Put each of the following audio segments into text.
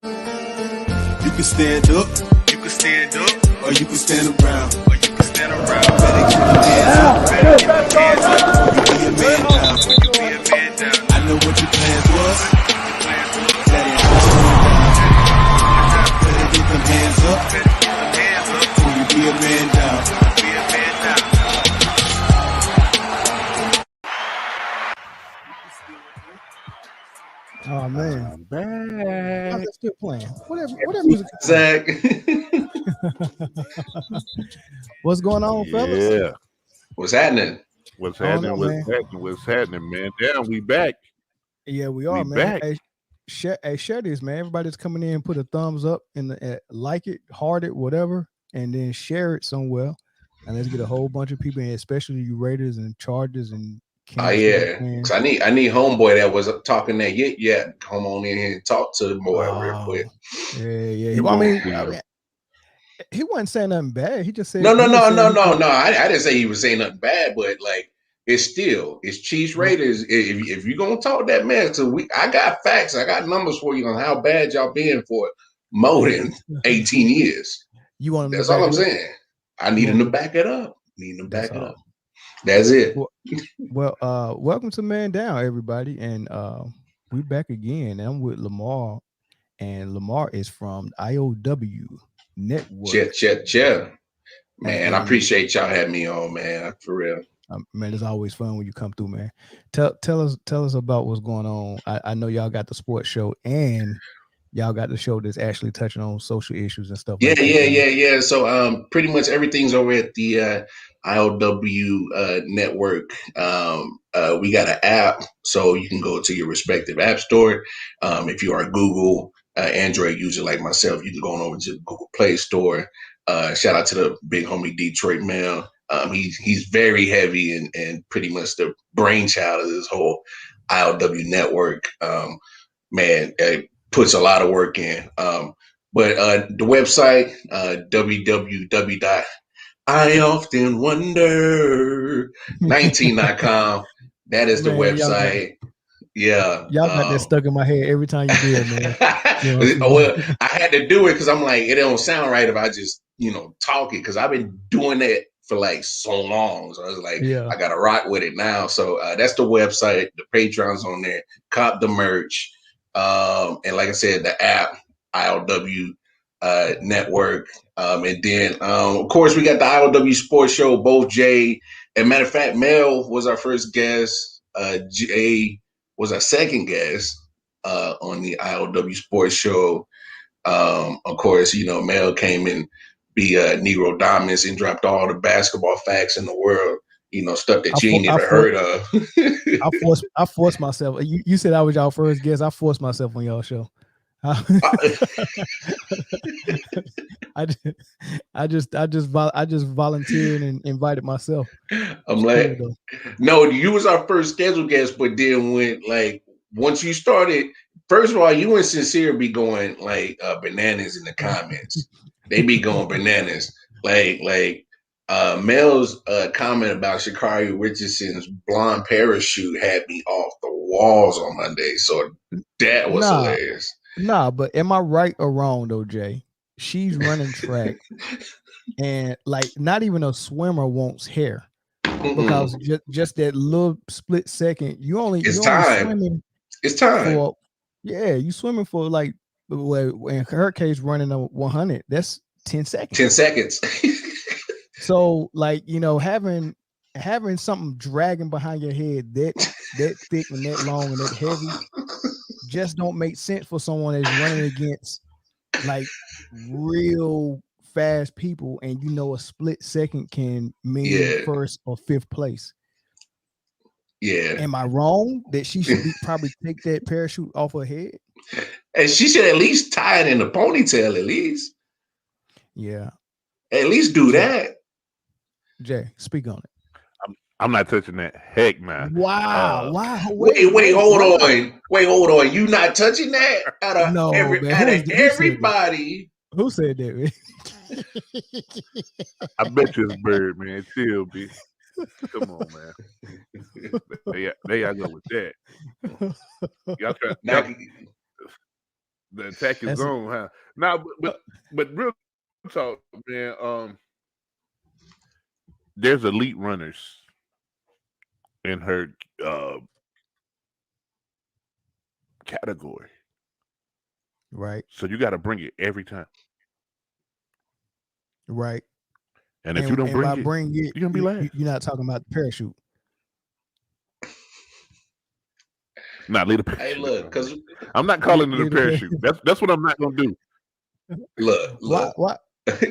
You can stand up, or you can stand around. Better keep your hands up. You be a man now. I know what your plans was. That ain't how it's going down. Better get them hands up. Or you be a man down. Oh man, I'm back. how's that still playing? Whatever music. Zach. What's going on, fellas? Yeah. What's happening? What's I don't happening? know, What's man. happening? What's happening, man? Damn, we back. Yeah, we are, We man. back. Hey, share this, man. Everybody's coming in, put a thumbs up and like it, heart it, whatever, and then share it somewhere. And let's get a whole bunch of people in, especially you Raiders and Chargers and Oh Kansas yeah, fans. 'cause I need homeboy that was talking that yet. Come on in here and talk to the boy real quick. Yeah. Well, I mean, he wasn't saying nothing bad. He just said No. he was saying I didn't say he was saying nothing bad, but like it's Chiefs Raiders. If you're gonna talk that man, so I got facts, I got numbers for you on how bad y'all been for more than 18 years. You want him That's to back all I'm it up? saying. I need him to back it up. That's all. That's it. Well, welcome to Man Down, everybody, and we back again. I'm with Lamar, and Lamar is from IOW Network. Check. Man, I appreciate y'all having me on, man. For real. Man, it's always fun when you come through, man. Tell us about what's going on. I know y'all got the sports show and y'all got the show that's actually touching on social issues and stuff. Yeah. that. So pretty much everything's over at the IOW network. We got an app, so you can go to your respective app store. If you are a Google Android user like myself, you can go on over to the Google Play Store. Shout out to the big homie Detroit Mail. He's very heavy and pretty much the brainchild of this whole IOW network. Man, it puts a lot of work in. But the website, www.ioftenwonder19.com. That is the website. Y'all got that stuck in my head every time you do it, man. Well, I had to do it because I'm like, it don't sound right if I just, talk it, because I've been doing that for like so long. So I was like, I got to rock with it now. So that's the website. The Patreon's on there. Cop the merch. And like I said, the app, IOW network. And then, of course, we got the IOW Sports Show. Both Jay and matter of fact, Mel was our first guest. Jay was our second guest on the IOW Sports Show. Of course, Mel came and be Negro Dominance and dropped all the basketball facts in the world. Stuff that you ain't never heard of. I forced myself. You said I was y'all first guest. I forced myself on y'all show. I just volunteered and invited myself. I'm like, no, you was our first scheduled guest, but then once you started, first of all, you and Sincere be going like bananas in the comments. They be going bananas. Mel's comment about Sha'Carri Richardson's blonde parachute had me off the walls on Monday. So that was hilarious. Nah, but am I right or wrong though, Jay? She's running track, and like not even a swimmer wants hair, because just that little split second, you only swimming. It's time. You swimming for like, in her case, running a 100. That's 10 seconds. 10 seconds. So like, having something dragging behind your head that thick and that long and that heavy just don't make sense for someone that's running against like real fast people, and a split second can mean first or fifth place. Yeah. Am I wrong that she should probably take that parachute off her head? And she should at least tie it in a ponytail, at least. Yeah. At least do that. Jay, speak on it. I'm not touching that. Heck, man. Wow. Wow. Wait, hold on. You not touching that? Out of everybody. Who said that, man? I bet you it's Bird, man. Chill, B. Come on, man. There y'all go with that. The attack is on, huh? Now, but real talk, man. There's elite runners in her category, right? So you got to bring it every time, right? And if you don't bring it, you're gonna be last. You're not talking about the parachute. Not lead a parachute. Hey, look, because I'm not calling it a parachute. That's what I'm not gonna do. Look. What?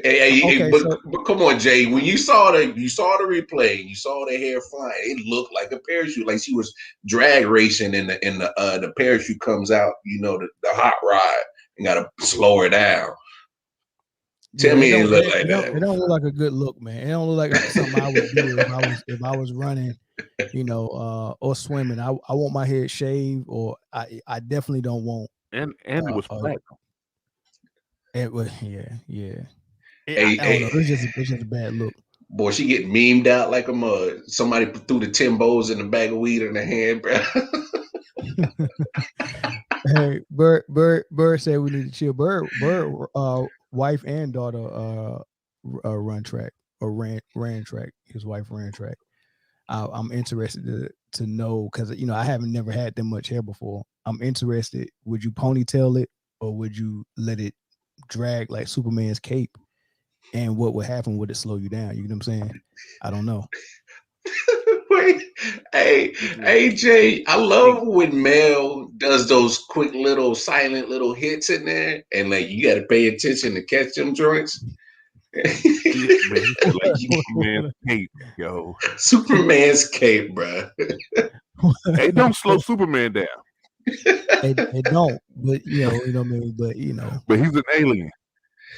Hey, but come on, Jay. When you saw the replay, you saw the hair flying. It looked like a parachute, like she was drag racing, and the parachute comes out. You know, the hot rod, and gotta slow her down. Tell me it look like that. It don't look like a good look, man. It don't look like something I would do if I was running, you know, or swimming. I want my head shaved, or I definitely don't want. And it was black. It was yeah. Hey, I don't know. It's just a bad look. Boy, she get memed out like a mud. Somebody threw the Timbos in a bag of weed in her hand, bro. Hey, Bird said we need to chill. Bird, wife and daughter run track or ran track. His wife ran track. I'm interested to know, because you know I haven't never had that much hair before. I'm interested. Would you ponytail it, or would you let it drag like Superman's cape? And what would happen? Would it slow you down? You know what I'm saying? I don't know. Wait, hey, Jay, I love when Mel does those quick little silent little hits in there, and like you got to pay attention to catch them joints. Like Superman's cape, yo. Superman's cape, bro. Hey, don't slow Superman down. It don't, but you know what I mean. But you know, but he's an alien.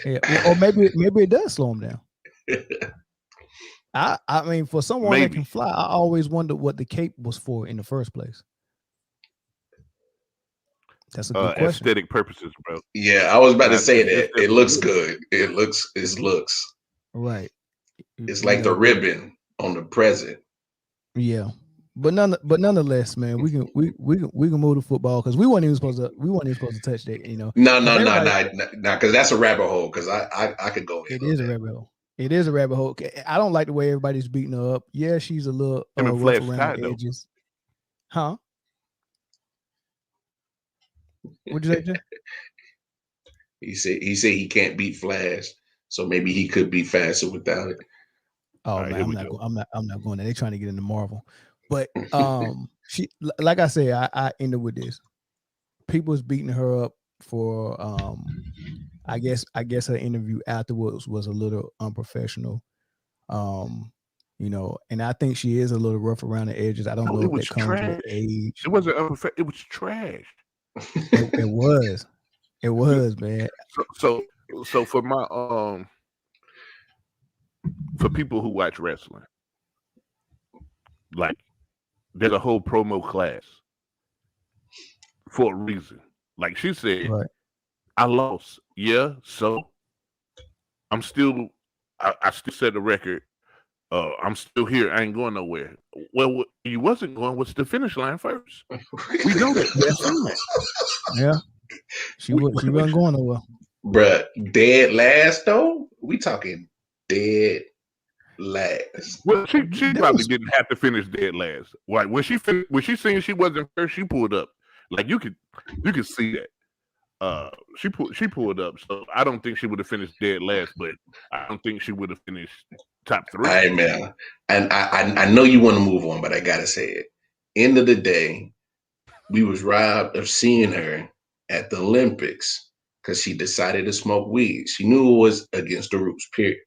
Yeah, or maybe it does slow him down. I mean, for someone that can fly, I always wonder what the cape was for in the first place. That's a good question. Aesthetic purposes, bro. Yeah, I was about to say that. It looks good. It looks. Right. It's like the ribbon on the present. Yeah. But nonetheless, man, we can move to football, because we weren't even supposed to touch that, you know. No, because that's a rabbit hole. Because I could go. It is a rabbit hole. It is a rabbit hole. I don't like the way everybody's beating her up. Yeah, she's a little rough around the edges. Huh? What'd you say, Jay? He said he can't beat Flash, so maybe he could be faster without it. Oh man, I'm not going there. They're trying to get into Marvel. But she, like I said, I ended with this. People was beating her up for I guess her interview afterwards was a little unprofessional. You know, and I think she is a little rough around the edges. I don't know if that comes with age. It wasn't unprofessional, it was trash. It was, man. So for my for people who watch wrestling, like, there's a whole promo class for a reason. Like she said, right. I lost. Yeah, so I'm still. I still set the record. I'm still here. I ain't going nowhere. Well, you wasn't going. What's the finish line first? We know that. Yeah, she wasn't going nowhere. Bruh, dead last though. We talking dead last. Well, she probably didn't have to finish dead last. Like when she seen she wasn't first, she pulled up. Like you could see that. She pulled up. So I don't think she would have finished dead last, but I don't think she would have finished top 3. All right, man. And I know you want to move on, but I gotta say it. End of the day, we was robbed of seeing her at the Olympics because she decided to smoke weed. She knew it was against the rules, period.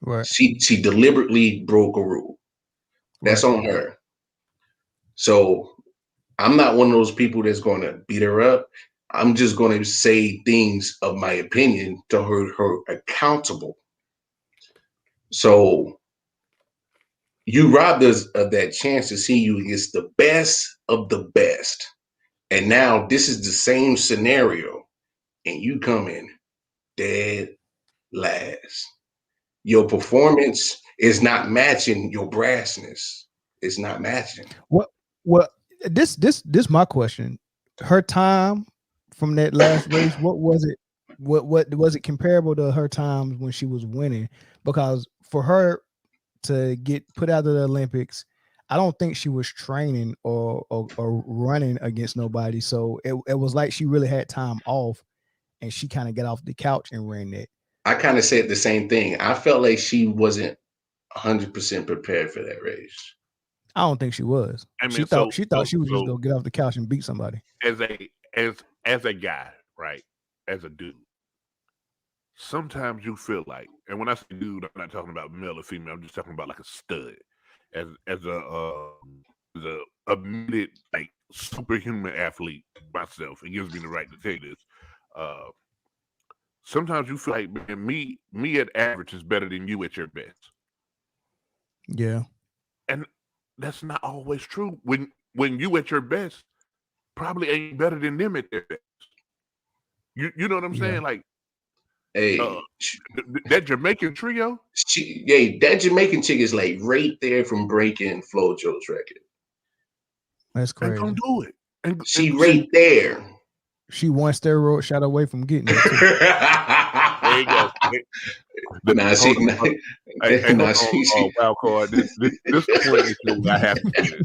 Right. She deliberately broke a rule. That's on her. So I'm not one of those people that's going to beat her up. I'm just going to say things of my opinion to hold her accountable. So you robbed us of that chance to see you against the best of the best. And now this is the same scenario, and you come in dead last. Your performance is not matching your brassness. It's not matching. Well, this my question. Her time from that last race, what was it? What was it comparable to her times when she was winning? Because for her to get put out of the Olympics, I don't think she was training or running against nobody. So it was like she really had time off, and she kind of got off the couch and ran that. I kind of said the same thing. I felt like she wasn't 100% prepared for that race. I don't think she was. I mean, she thought she was just gonna get off the couch and beat somebody. As a guy, right? As a dude, sometimes you feel like, and when I say dude, I'm not talking about male or female. I'm just talking about like a stud, as a admitted like superhuman athlete myself. It gives me the right to say this. Sometimes you feel like, man, me at average is better than you at your best. Yeah, and that's not always true. When you at your best, probably ain't better than them at their best. You know what I'm saying? Like, hey, that Jamaican trio. That Jamaican chick is like right there from breaking Flojo's record. That's crazy. And don't do it. And she right there. She one steroid shot away from getting it. There you go. Wild card. This point is what I have to do.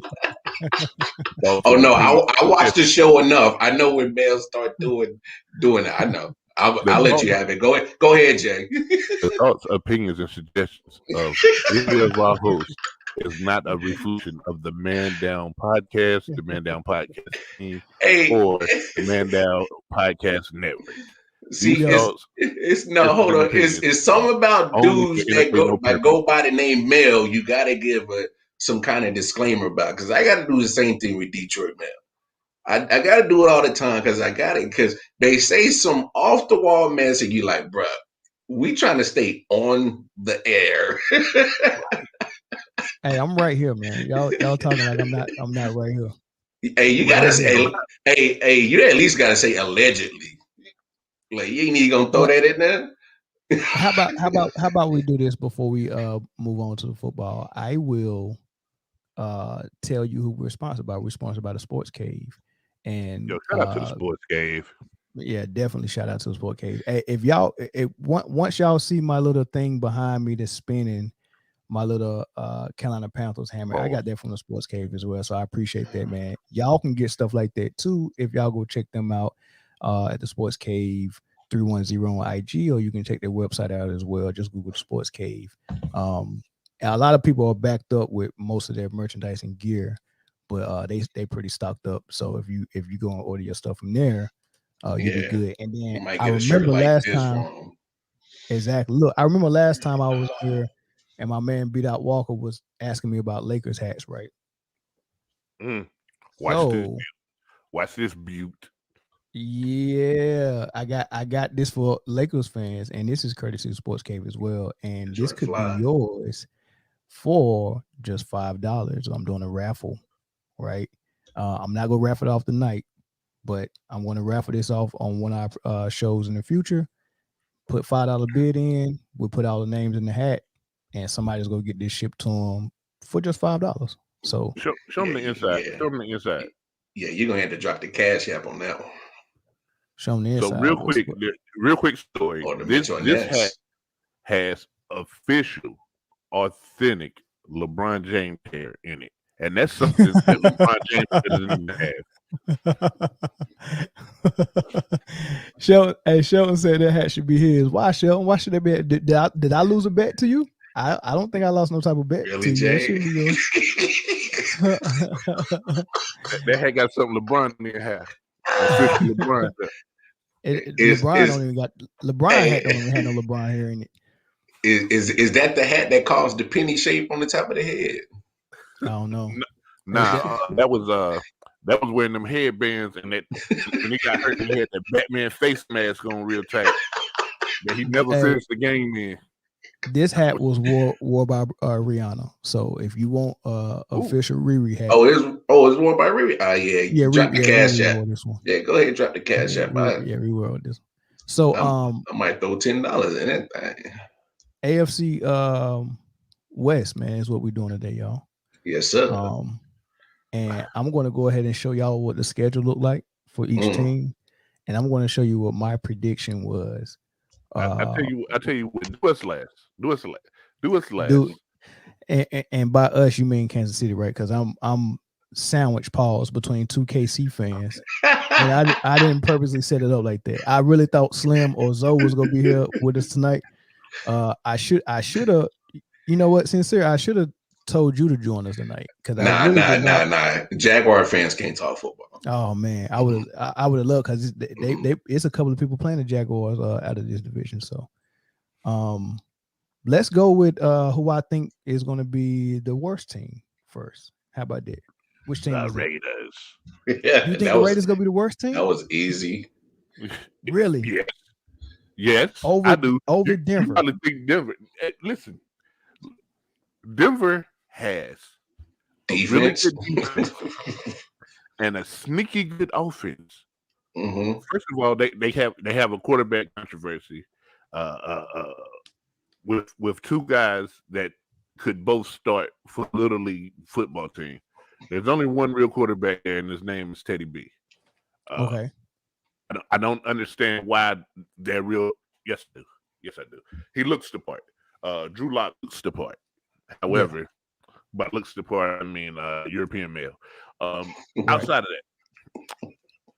Oh no, I watched the show enough. I know when males start doing it. I know. I'll let you have it. Go ahead, Jay. The thoughts, opinions, and suggestions of any of our hosts is not a reflection of the Man Down Podcast, the Man Down Podcast team, or the Man Down Podcast Network. See, it's no, hold on. It's something about dudes that go by the name Mel. You got to give some kind of disclaimer about, because I got to do the same thing with Detroit Mel. I got to do it all the time because they say some off the wall mess and you like, bruh, we trying to stay on the air. Hey, I'm right here, man. Y'all talking like I'm not right here. Hey, you gotta say, hey, you at least gotta say allegedly. Like, you ain't even gonna throw that in there. How about we do this before we move on to the football? I will tell you who we're sponsored by. We're sponsored by the Sports Cave. And shout out to the Sports Cave. Yeah, definitely shout out to the Sports Cave. Hey, once y'all see my little thing behind me that's spinning, my little Carolina Panthers hammer, I got that from the Sports Cave as well. So I appreciate that, man. Y'all can get stuff like that too if y'all go check them out at the Sports Cave 310 on IG, or you can check their website out as well. Just Google the Sports Cave. And a lot of people are backed up with most of their merchandise and gear, but they pretty stocked up. So if you go and order your stuff from there, you'll be good. And then I remember last time. Exactly. Look, I remember last time I was here and my man Beat Out Walker was asking me about Lakers hats, right? Watch this butte. Yeah, I got this for Lakers fans, and this is courtesy of Sports Cave as well. And this could be yours for just $5. I'm doing a raffle, right? I'm not gonna raffle it off tonight, but I'm gonna raffle this off on one of our shows in the future. Put $5 bid in. We'll put all the names in the hat, and somebody's gonna get this shipped to them for just $5. So show them the inside. Yeah. Show them the inside. Yeah, you're gonna have to drop the cash app on that one. Show them the inside. So real quick story. This hat has official, authentic LeBron James hair in it, and that's something that LeBron James doesn't have. Shelton said that hat should be his. Why, Shelton? Why should it be? Did I lose a bet to you? I don't think I lost no type of bet really, to Jay? you. That hat got something LeBron didn't have. LeBron don't even got LeBron hat. Don't even have no LeBron hair in it. Is that the hat that caused the penny shape on the top of the head? I don't know. Nah, that was wearing them headbands, and that when he got hurt, he had that Batman face mask on real tight. But he never finished the game in. This hat was wore by Rihanna. So if you want official Riri hat, it's worn by Riri. Yeah. Drop the cash app. Yeah, go ahead and drop the cash app. We were this. So I might throw $10 in that thing. AFC West, man, is what we're doing today, y'all. Yes, sir. And I'm going to go ahead and show y'all what the schedule looked like for each team. and I'm going to show you what my prediction was. I tell you what. Do us last. Do us last. And by us, you mean Kansas City, right? Because I'm sandwich pause between two KC fans, and I didn't purposely set it up like that. I really thought Slim or Zoe was gonna be here with us tonight. I should have. You know what? Sincere, I should have told you to join us tonight because Nah. Jaguar fans can't talk football. Oh man, I would have loved because it's a couple of people playing the Jaguars out of this division. So, let's go with who I think is going to be the worst team first. How about that? Which team? The is Raiders. Yeah, you think the Raiders going to be the worst team? That was easy. Really? Yes. Over, I do. Over Denver. You probably think Denver. Listen, Denver has defense. A really good defense and a sneaky good offense. Mm-hmm. First of all, they have a quarterback controversy with two guys that could both start for Little League football team. There's only one real quarterback there, and his name is Teddy B. Okay. I don't understand why they're real. Yes, I do. He looks the part. Drew Lock looks the part. However, by looks the part, I mean European male. Outside of that,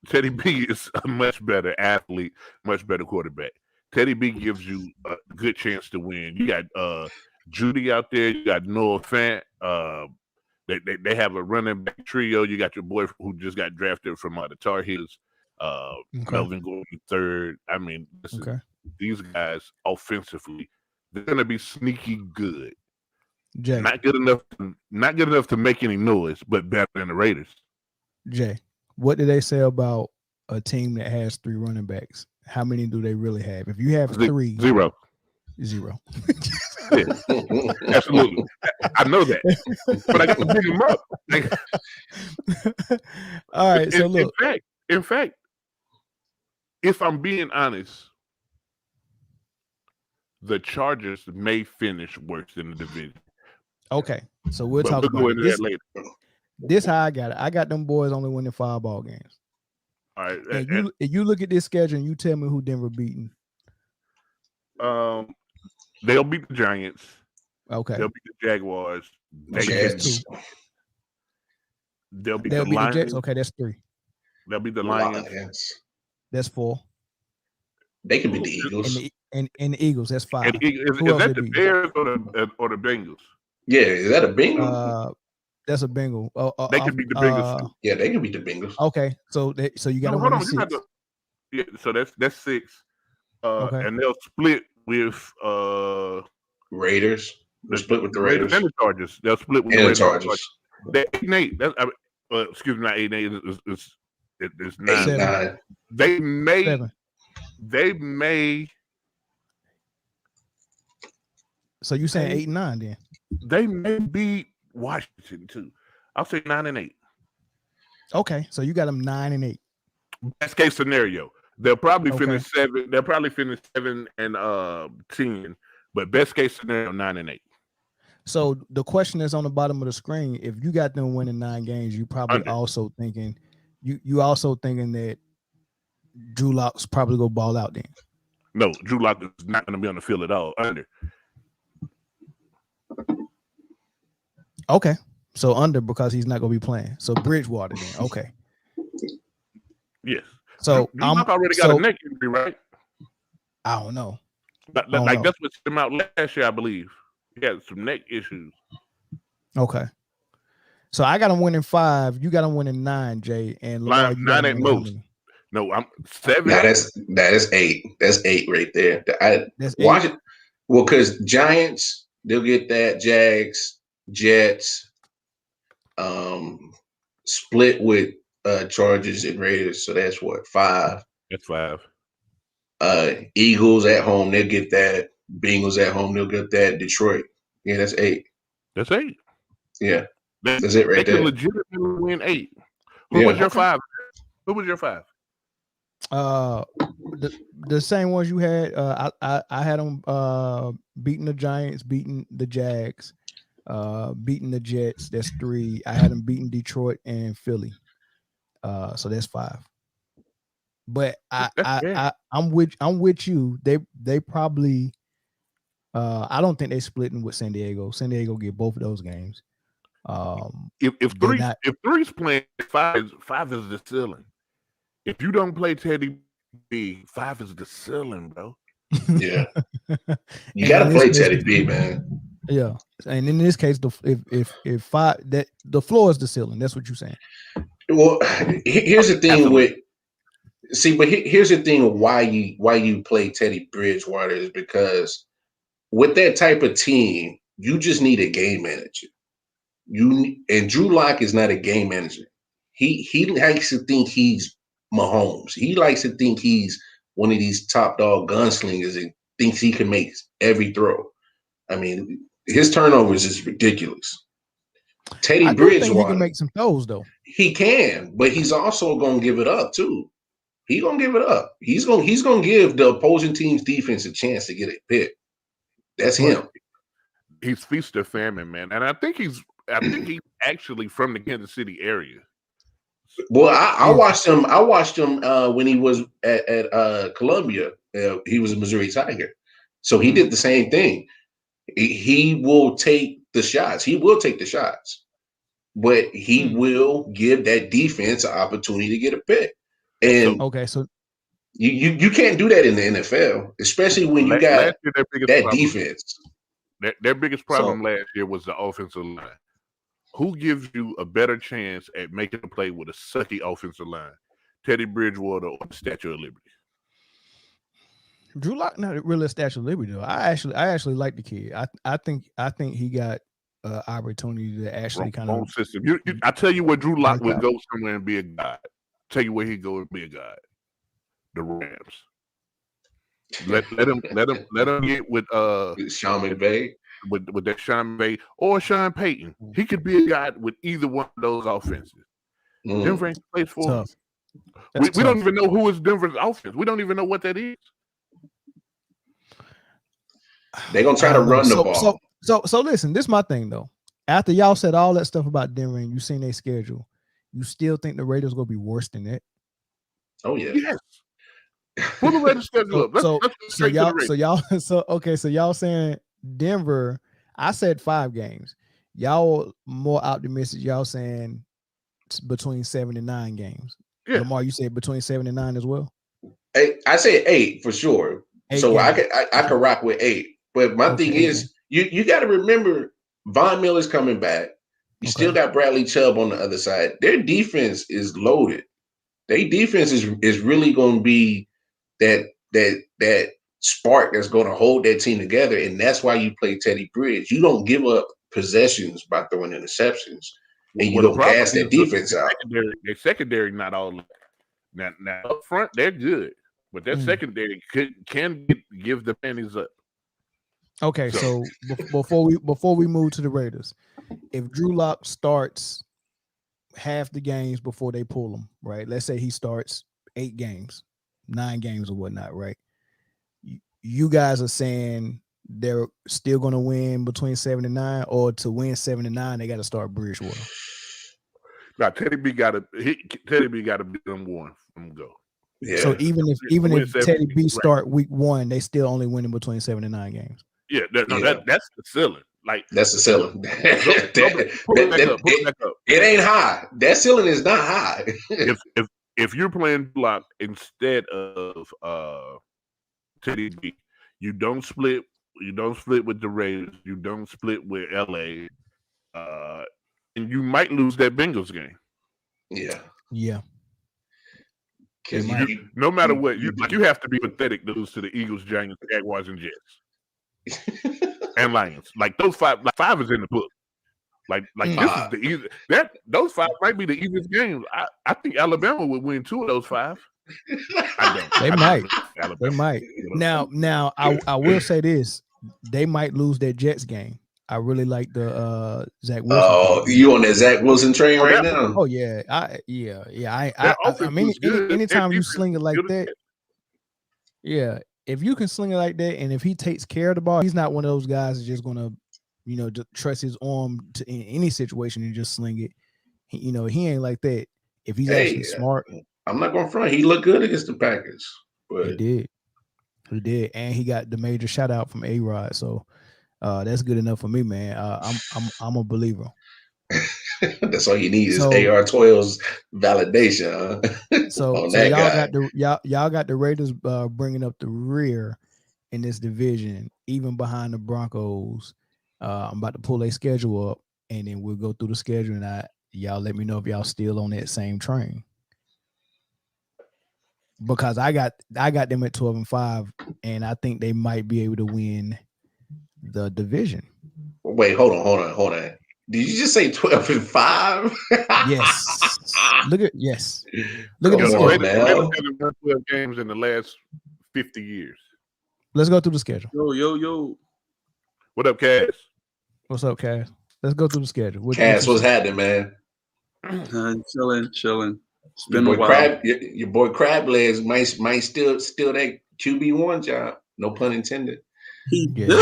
Teddy B is a much better athlete, much better quarterback. Teddy B gives you a good chance to win. You got Judy out there. You got Noah Fant. They have a running back trio. You got your boy who just got drafted from the Tar Heels, Melvin Gordon III. I mean, these guys offensively, they're going to be sneaky good. Jay. Not good enough to make any noise, but better than the Raiders. Jay, what do they say about a team that has 3 running backs? How many do they really have? If you have 3, zero. Yeah, absolutely. I know that, but I got to bring them up. All right. So look. In fact, if I'm being honest, the Chargers may finish worse than the division. Okay, so we'll talk about it. This how I got it. I got them boys only winning 5 ball games. All right. And you look at this schedule and you tell me who Denver beating. They'll beat the Giants. Okay. They'll beat the Jaguars. They'll beat the Lions. Jets. Okay, that's 3. They'll beat the Lions. That's 4. They can beat the Eagles. And the Eagles, that's 5. Is that the Bears or the Bengals? Yeah, is that a Bengal? That's a Bengal. They can beat the Bengals too. Yeah, they can beat the Bengals. Okay, so you got to win 6. So that's 6. Okay. And they'll split with Raiders. They'll split with the Raiders and the Chargers. They'll split with the Chargers. They're 8-8. Excuse me, not 8-8. It's 9. 9. They may. So you saying 8 and 9 then? They may beat Washington too. I'll say 9 and 8. Okay, so you got them 9 and 8. Best case scenario, they'll probably finish 7. They'll probably finish 7 and 10. But best case scenario, 9 and 8. So the question is on the bottom of the screen. If you got them winning 9 games, you probably also thinking that Drew Lock's probably go ball out then. No, Drew Lock is not going to be on the field at all. Under. Okay, so under because he's not going to be playing. So Bridgewater then. Okay. Yes. So Drew Lock already got a neck injury, right? I don't know. That's what sent him out last year, I believe. He had some neck issues. Okay. So I got him winning 5. You got him winning 9, Jay. And 9 at most. No, I'm 7. Nah, that is 8. That's 8 right there. That's 8. Watch it. Well, because Giants, they'll get that. Jags, Jets, split with Chargers and Raiders. So that's what, 5. That's 5. Eagles at home, they'll get that. Bengals at home, they'll get that. Detroit, yeah, that's 8. That's 8. Yeah, that's it right there. They can legitimately win 8. Who was your 5? Who was your 5? The same ones you had. I had them beating the Giants, beating the Jags, beating the Jets. That's 3. I had them beating Detroit and Philly. So that's 5. But I'm with you. They probably I don't think they splitting with San Diego. San Diego get both of those games. If three's playing, five is the ceiling. If you don't play Teddy B, 5 is the ceiling, bro. Yeah, you got to play Teddy B, man. Yeah, and in this case, if 5, that the floor is the ceiling. That's what you're saying. Well, here's the thing with here's the thing of why you play Teddy Bridgewater is because with that type of team, you just need a game manager. And Drew Lock is not a game manager. He likes to think he's Mahomes. He likes to think he's one of these top dog gunslingers and thinks he can make every throw. I mean, his turnovers is ridiculous. Teddy Bridgewater, think he can make some throws though. He can, but he's also gonna give it up too. He's gonna give it up. He's gonna give the opposing team's defense a chance to get a pick. That's him. He's feast or famine, man, and I think he's actually from the Kansas City area. Well, I watched him. I watched him when he was at Columbia. He was a Missouri Tiger, so he did the same thing. He will take the shots. He will take the shots, but he will give that defense an opportunity to get a pick. And so you can't do that in the NFL, especially when you got that defense. Their biggest problem last year was the offensive line. Who gives you a better chance at making a play with a sucky offensive line? Teddy Bridgewater or the Statue of Liberty? Drew Lock not really a Statue of Liberty though. I actually like the kid. I think he got opportunity to actually kind of system. I tell you where Drew Lock would go somewhere and be a god. Tell you where he'd go and be a god. The Rams. Let him get with Sean McVay. With that Sean McVay or Sean Payton. He could be a guy with either one of those offenses. Denver ain't plays for him. We don't even know who is Denver's offense. We don't even know what that is. They're gonna try to run the ball. So listen, this is my thing though. After y'all said all that stuff about Denver and you seen their schedule, you still think the Raiders gonna be worse than that? Oh yeah. Yes. Pull the Raiders schedule up. So y'all saying Denver, I said 5 games. Y'all more optimistic. Y'all saying between 7 and 9 games. Yeah. Lamar, you said between 7 and 9 as well? I said 8 for sure. 8 so games. I could rock with 8. But my thing is, you got to remember Von Miller's coming back. You still got Bradley Chubb on the other side. Their defense is loaded. Their defense is really going to be that spark that's going to hold that team together, and that's why you play Teddy Bridge. You don't give up possessions by throwing interceptions, and you don't gas that defense out. Their secondary not all now up front they're good, but their secondary can give the pennies up. Okay, so before we move to the Raiders, if Drew Lock starts half the games before they pull him, right? Let's say he starts 8 games, 9 games or whatnot, right? You guys are saying they're still going to win between 7 and 9, or to win 7 and 9, they got to start Bridgewater. Now Teddy B got to be number 1 from go. Yeah. So even if Teddy B start week 1, they still only winning between 7 and 9 games. Yeah, that's the ceiling. Like that's the ceiling. It ain't high. That ceiling is not high. if you're playing block instead of Teddy B, you don't split with the Raiders, you don't split with LA, and you might lose that Bengals game. Yeah. Because no matter what, you have to be pathetic to lose to the Eagles, Giants, Jaguars, and Jets. And Lions. Like those 5, like 5 is in the book. Like this is the easy. Those 5 might be the easiest games. I think Alabama would win 2 of those 5. They might. Now I will say this: they might lose their Jets game. I really like the Zach Wilson. Oh, you on that Zach Wilson train right now? Oh yeah, I mean, anytime you sling it like that, yeah. If you can sling it like that, and if he takes care of the ball, he's not one of those guys that's just gonna, just trust his arm in any situation and just sling it. He ain't like that. If he's actually smart, I'm not going front. He looked good against the Packers. But He did, and he got the major shout out from A-Rod. So that's good enough for me, man. I'm a believer. That's all you need is AR-12's validation. So y'all got the Raiders bringing up the rear in this division, even behind the Broncos. I'm about to pull a schedule up, and then we'll go through the schedule, and y'all let me know if y'all still on that same train. Because I got them at 12-5, and I think they might be able to win the division. Wait, hold on. Did you just say 12-5? Yes. Look at the schedule. Raiders have won 12 games in the last 50 years. Let's go through the schedule. Yo. What up, Cass? What's up, Cass? Let's go through the schedule. Cass, what's happening, man? Chilling. It's been a while. Your boy Crab Legs might still that QB1 job. No pun intended. He definitely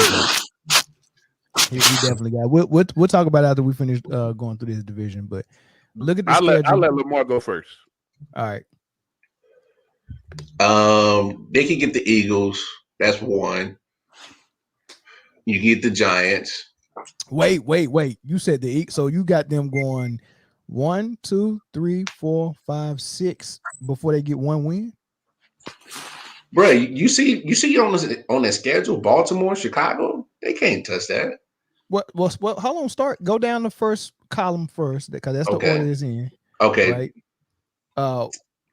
got. We'll talk about it after we finish going through this division. But look at the schedule. I'll let Lamar go first. All right. They can get the Eagles. That's one. You get the Giants. Wait. You said the Eagles, so you got them going 1, 2, 3, 4, 5, 6 before they get one win. Bro, you see on the schedule, Baltimore, Chicago, they can't touch that. What? Hold on. Go down the first column first, because that's the order it's in. Okay. Right.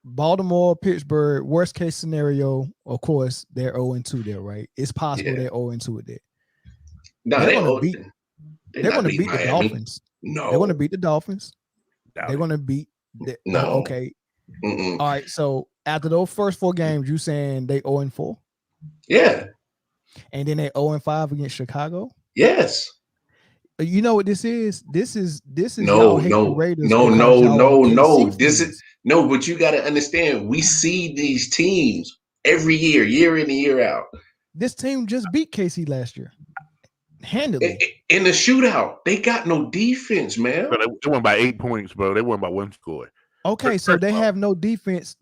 Baltimore, Pittsburgh. Worst case scenario, of course, they're 0-2 there. Right. It's possible they're 0-2 there. No, they're going to beat the Dolphins. No, they're going to beat the Dolphins. They're going to beat. Okay. Mm-mm. All right. So after those first 4 games, you saying they 0-4? Yeah. And then they 0-5 against Chicago? Yes. You know what this is? This is no. Raiders. No. This is no, but you got to understand, we see these teams every year in and year out. This team just beat KC last year. Handily. In the shootout, they got no defense, man. But they won by 8 points, bro. They won by 1 score. Okay, so they have no defense.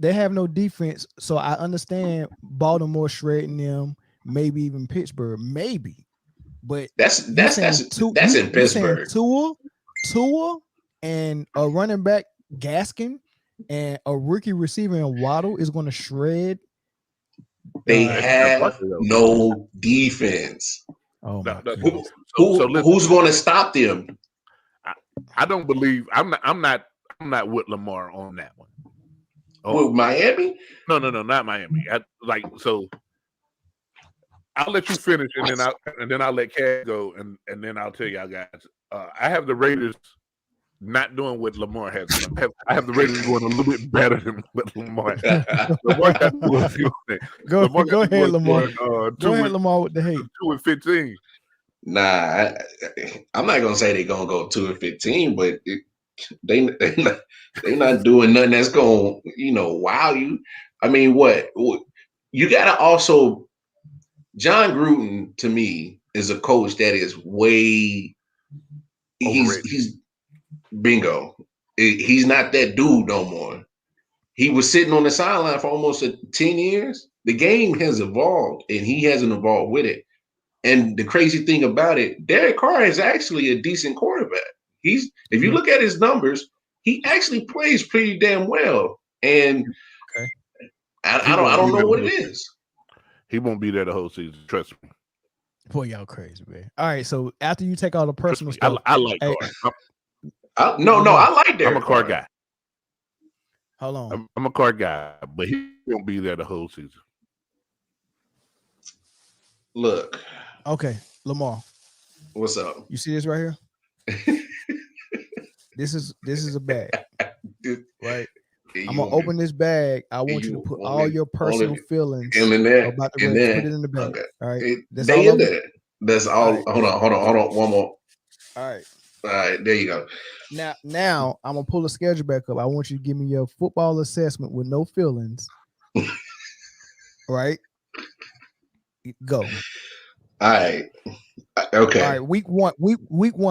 So I understand Baltimore shredding them, maybe even Pittsburgh, maybe. But that's in Pittsburgh. Tua and a running back Gaskin and a rookie receiver in Waddle is going to shred. They have no defense. Oh my who's going to stop them? I don't believe. I'm not with Lamar on that one. With Miami? No, not Miami. I'll let you finish, and then I'll let Cass go, and then I'll tell y'all guys. I have the Raiders not doing what Lamar has done. I have the Raiders going a little bit better than what Lamar has. Go ahead, Lamar. Go ahead, Lamar, with the hate. 2-15. Nah, I'm not gonna say they're gonna go 2-15, but they not doing nothing that's gonna wow you. I mean, what you gotta also. John Gruden, to me, is a coach that is way. He's bingo. He's not that dude no more. He was sitting on the sideline for almost 10 years. The game has evolved, and he hasn't evolved with it. And the crazy thing about it, Derek Carr is actually a decent quarterback. If you look at his numbers, he actually plays pretty damn well. And I don't know what it is. He won't be there the whole season. Trust me. Boy, y'all crazy, man. All right, so after you take all the personal stuff, I like Carr. I like Derek. I'm a Carr guy. Hold on. I'm a Carr guy, but he won't be there the whole season. Look. Okay, Lamar. What's up? You see this right here? This is a bag, right? I'm gonna open this bag. I want you to put all your personal feelings in there, about the Raiders. Put it in the bag. Okay. All right. They in there. That's all. Right. Hold on. One more. All right. There you go. Now I'm gonna pull the schedule back up. I want you to give me your football assessment with no feelings. Right. Go. All right. Okay. All right. Week one,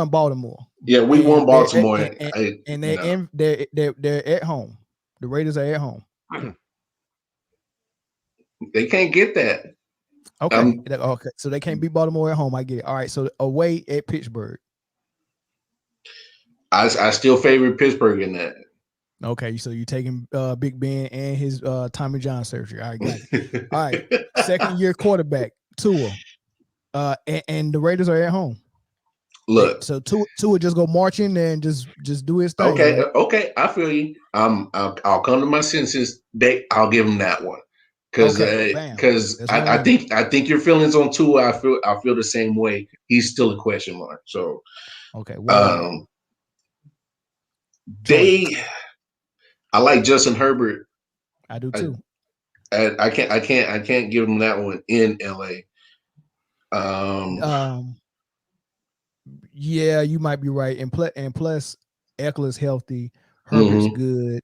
Baltimore. Yeah, week one, Baltimore, and they're at home. The Raiders are at home. They can't get that. Okay. Okay. So they can't beat Baltimore at home. I get it. All right. So away at Pittsburgh. I still favor Pittsburgh in that. Okay, so you taking Big Ben and his Tommy John surgery. All right, got it. All right, second year quarterback Tua, and the Raiders are at home. Look, so Tua just go marching and just do his thing. Okay, right? Okay, I feel you. I'll come to my senses. I'll give him that one because I think your feelings on Tua. I feel the same way. He's still a question mark. So okay, I like Justin Herbert. I do too. I can't give him that one in LA. Yeah, you might be right. And plus Eckler's healthy, Herbert's good,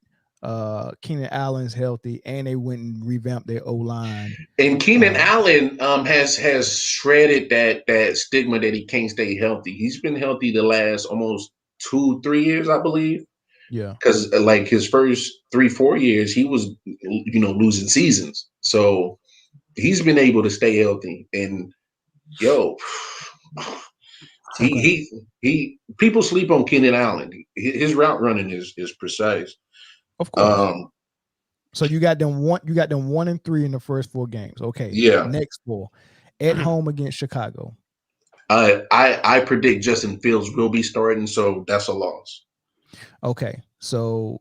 Keenan Allen's healthy, and they went and revamped their O-line. And Keenan Allen has shredded that stigma that he can't stay healthy. He's been healthy the last almost 2-3 years, I believe. Yeah, because like his first 3-4 years, he was losing seasons. So he's been able to stay healthy. And he people sleep on Keenan Allen. His route running is precise. Of course. So you got them 1-3 in the first 4 games. Okay. Yeah. Next 4 at home against Chicago. I predict Justin Fields will be starting, so that's a loss. Okay. So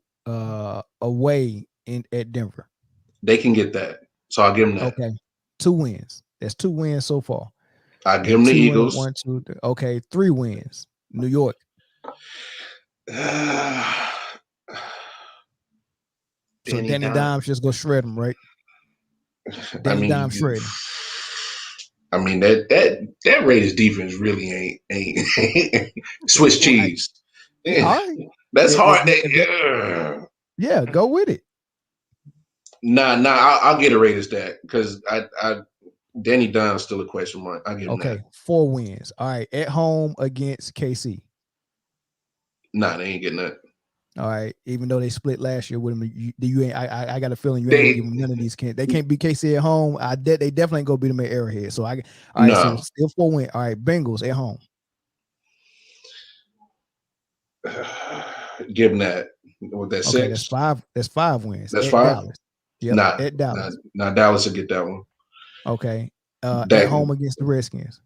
away at Denver. They can get that. So I'll give them that. Okay. 2 wins. That's 2 wins so far. I give them the Eagles. 1, 2, 3. Okay, 3 wins. New York. So Danny Dimes just go shred them, right? Dimes shred them. I mean that Raiders defense really ain't Swiss cheese. All right. That's hard. Yeah, go with it. Nah, I'll get a Raiders that because I Danny Dimes still a question mark. I'll give him that. 4 wins. All right, at home against KC. Nah, they ain't getting that. All right, even though they split last year with them, I got a feeling you ain't gonna give them none of these. They can't beat KC at home. They definitely ain't gonna beat them at Arrowhead. So so still 4 wins. All right, Bengals at home. Give them that. With that 6. That's 5. That's 5 wins. That's 5. Dallas. Yep, at Dallas. Nah, Dallas will get that one. Okay. At home against the Redskins.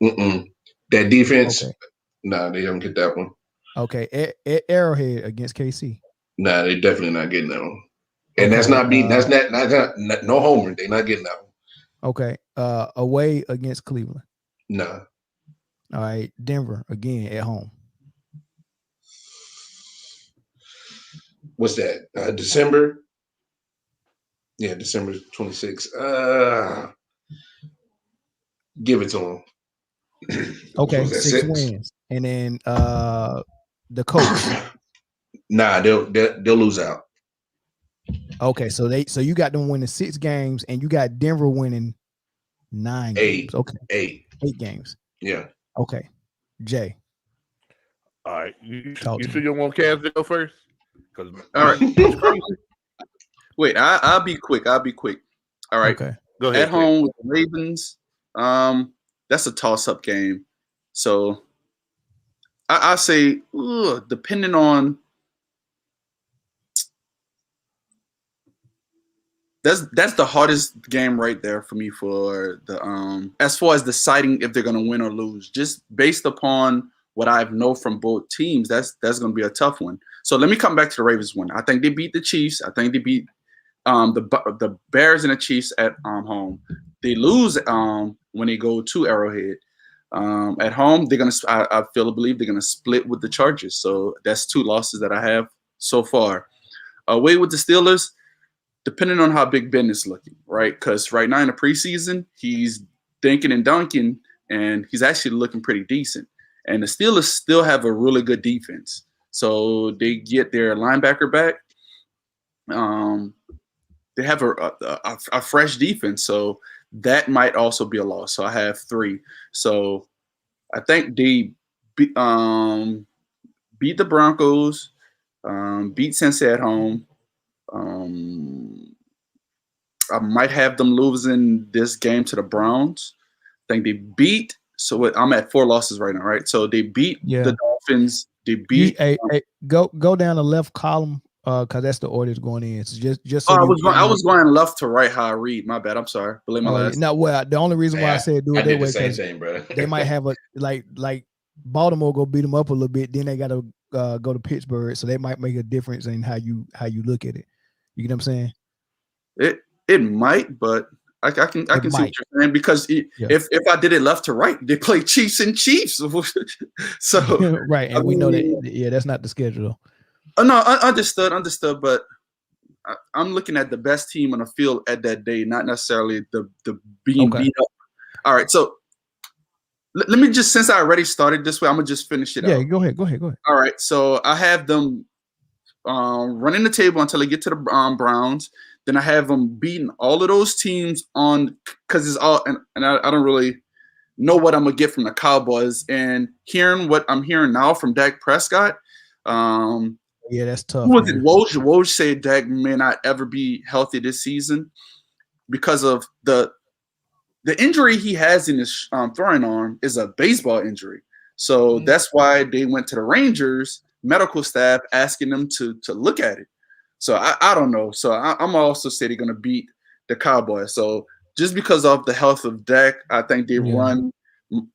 That defense. Okay. Nah, they don't get that one. Okay. At Arrowhead against KC. Nah, they definitely not getting that one. And that's not beating. That's not no homer. They're not getting that one. Okay. Away against Cleveland. Nah. All right. Denver again at home. What's that? December? Yeah, December 26th. Give it to them. Okay, 6 wins. And then the coach. Nah, they'll lose out. Okay, so you got them winning 6 games and you got Denver winning 9 games. Okay. 8 games. Yeah. Okay. Jay. All right. You sure you want Cavs to go first? All right. Wait, I'll be quick. All right. Okay. Go ahead. At home with the Ravens, that's a toss-up game. So I say, depending on that's the hardest game right there for me for the as far as deciding if they're gonna win or lose. Just based upon what I know from both teams, that's gonna be a tough one. So let me come back to the Ravens one. I think they beat the Chiefs. I think they beat the Bears and the Chiefs at home. They lose when they go to Arrowhead. At home, I believe they're gonna split with the Chargers. So that's 2 losses that I have so far. Away with the Steelers, depending on how Big Ben is looking, right? Because right now in the preseason, he's dinking and dunking, and he's actually looking pretty decent. And the Steelers still have a really good defense. So they get their linebacker back. They have a fresh defense, so that might also be a loss. So I have 3. So I think they beat the Broncos, beat Cincy at home. I might have them losing this game to the Browns. I think they beat. So I'm at 4 losses right now, right? So they beat the Dolphins. They beat. Go down the left column because that's the order it's going in. So just so I was going left to right how I read. My bad. I'm sorry. Believe my last. No, well, the only reason why I said do it that way because they might have a like Baltimore go beat them up a little bit. Then they got to go to Pittsburgh, so they might make a difference in how you look at it. You get what I'm saying? It might, but I can see what you're saying because if I did it left to right, they play Chiefs and Chiefs. So right, and we know that that's not the schedule. No, understood, but I'm looking at the best team on the field at that day, not necessarily the being beat up. All right, so let me just, since I already started this way, I'm gonna just finish it out. Yeah, go ahead. All right, so I have them running the table until they get to the Browns. Then I have them beating all of those teams on because it's all and I don't really know what I'm gonna get from the Cowboys. And hearing what I'm hearing now from Dak Prescott, yeah, that's tough. Who was it? Woj said Dak may not ever be healthy this season because of the injury he has in his throwing arm is a baseball injury. So that's why they went to the Rangers medical staff asking them to look at it. So I don't know. So I'm also say they're going to beat the Cowboys. So just because of the health of Dak, I think they run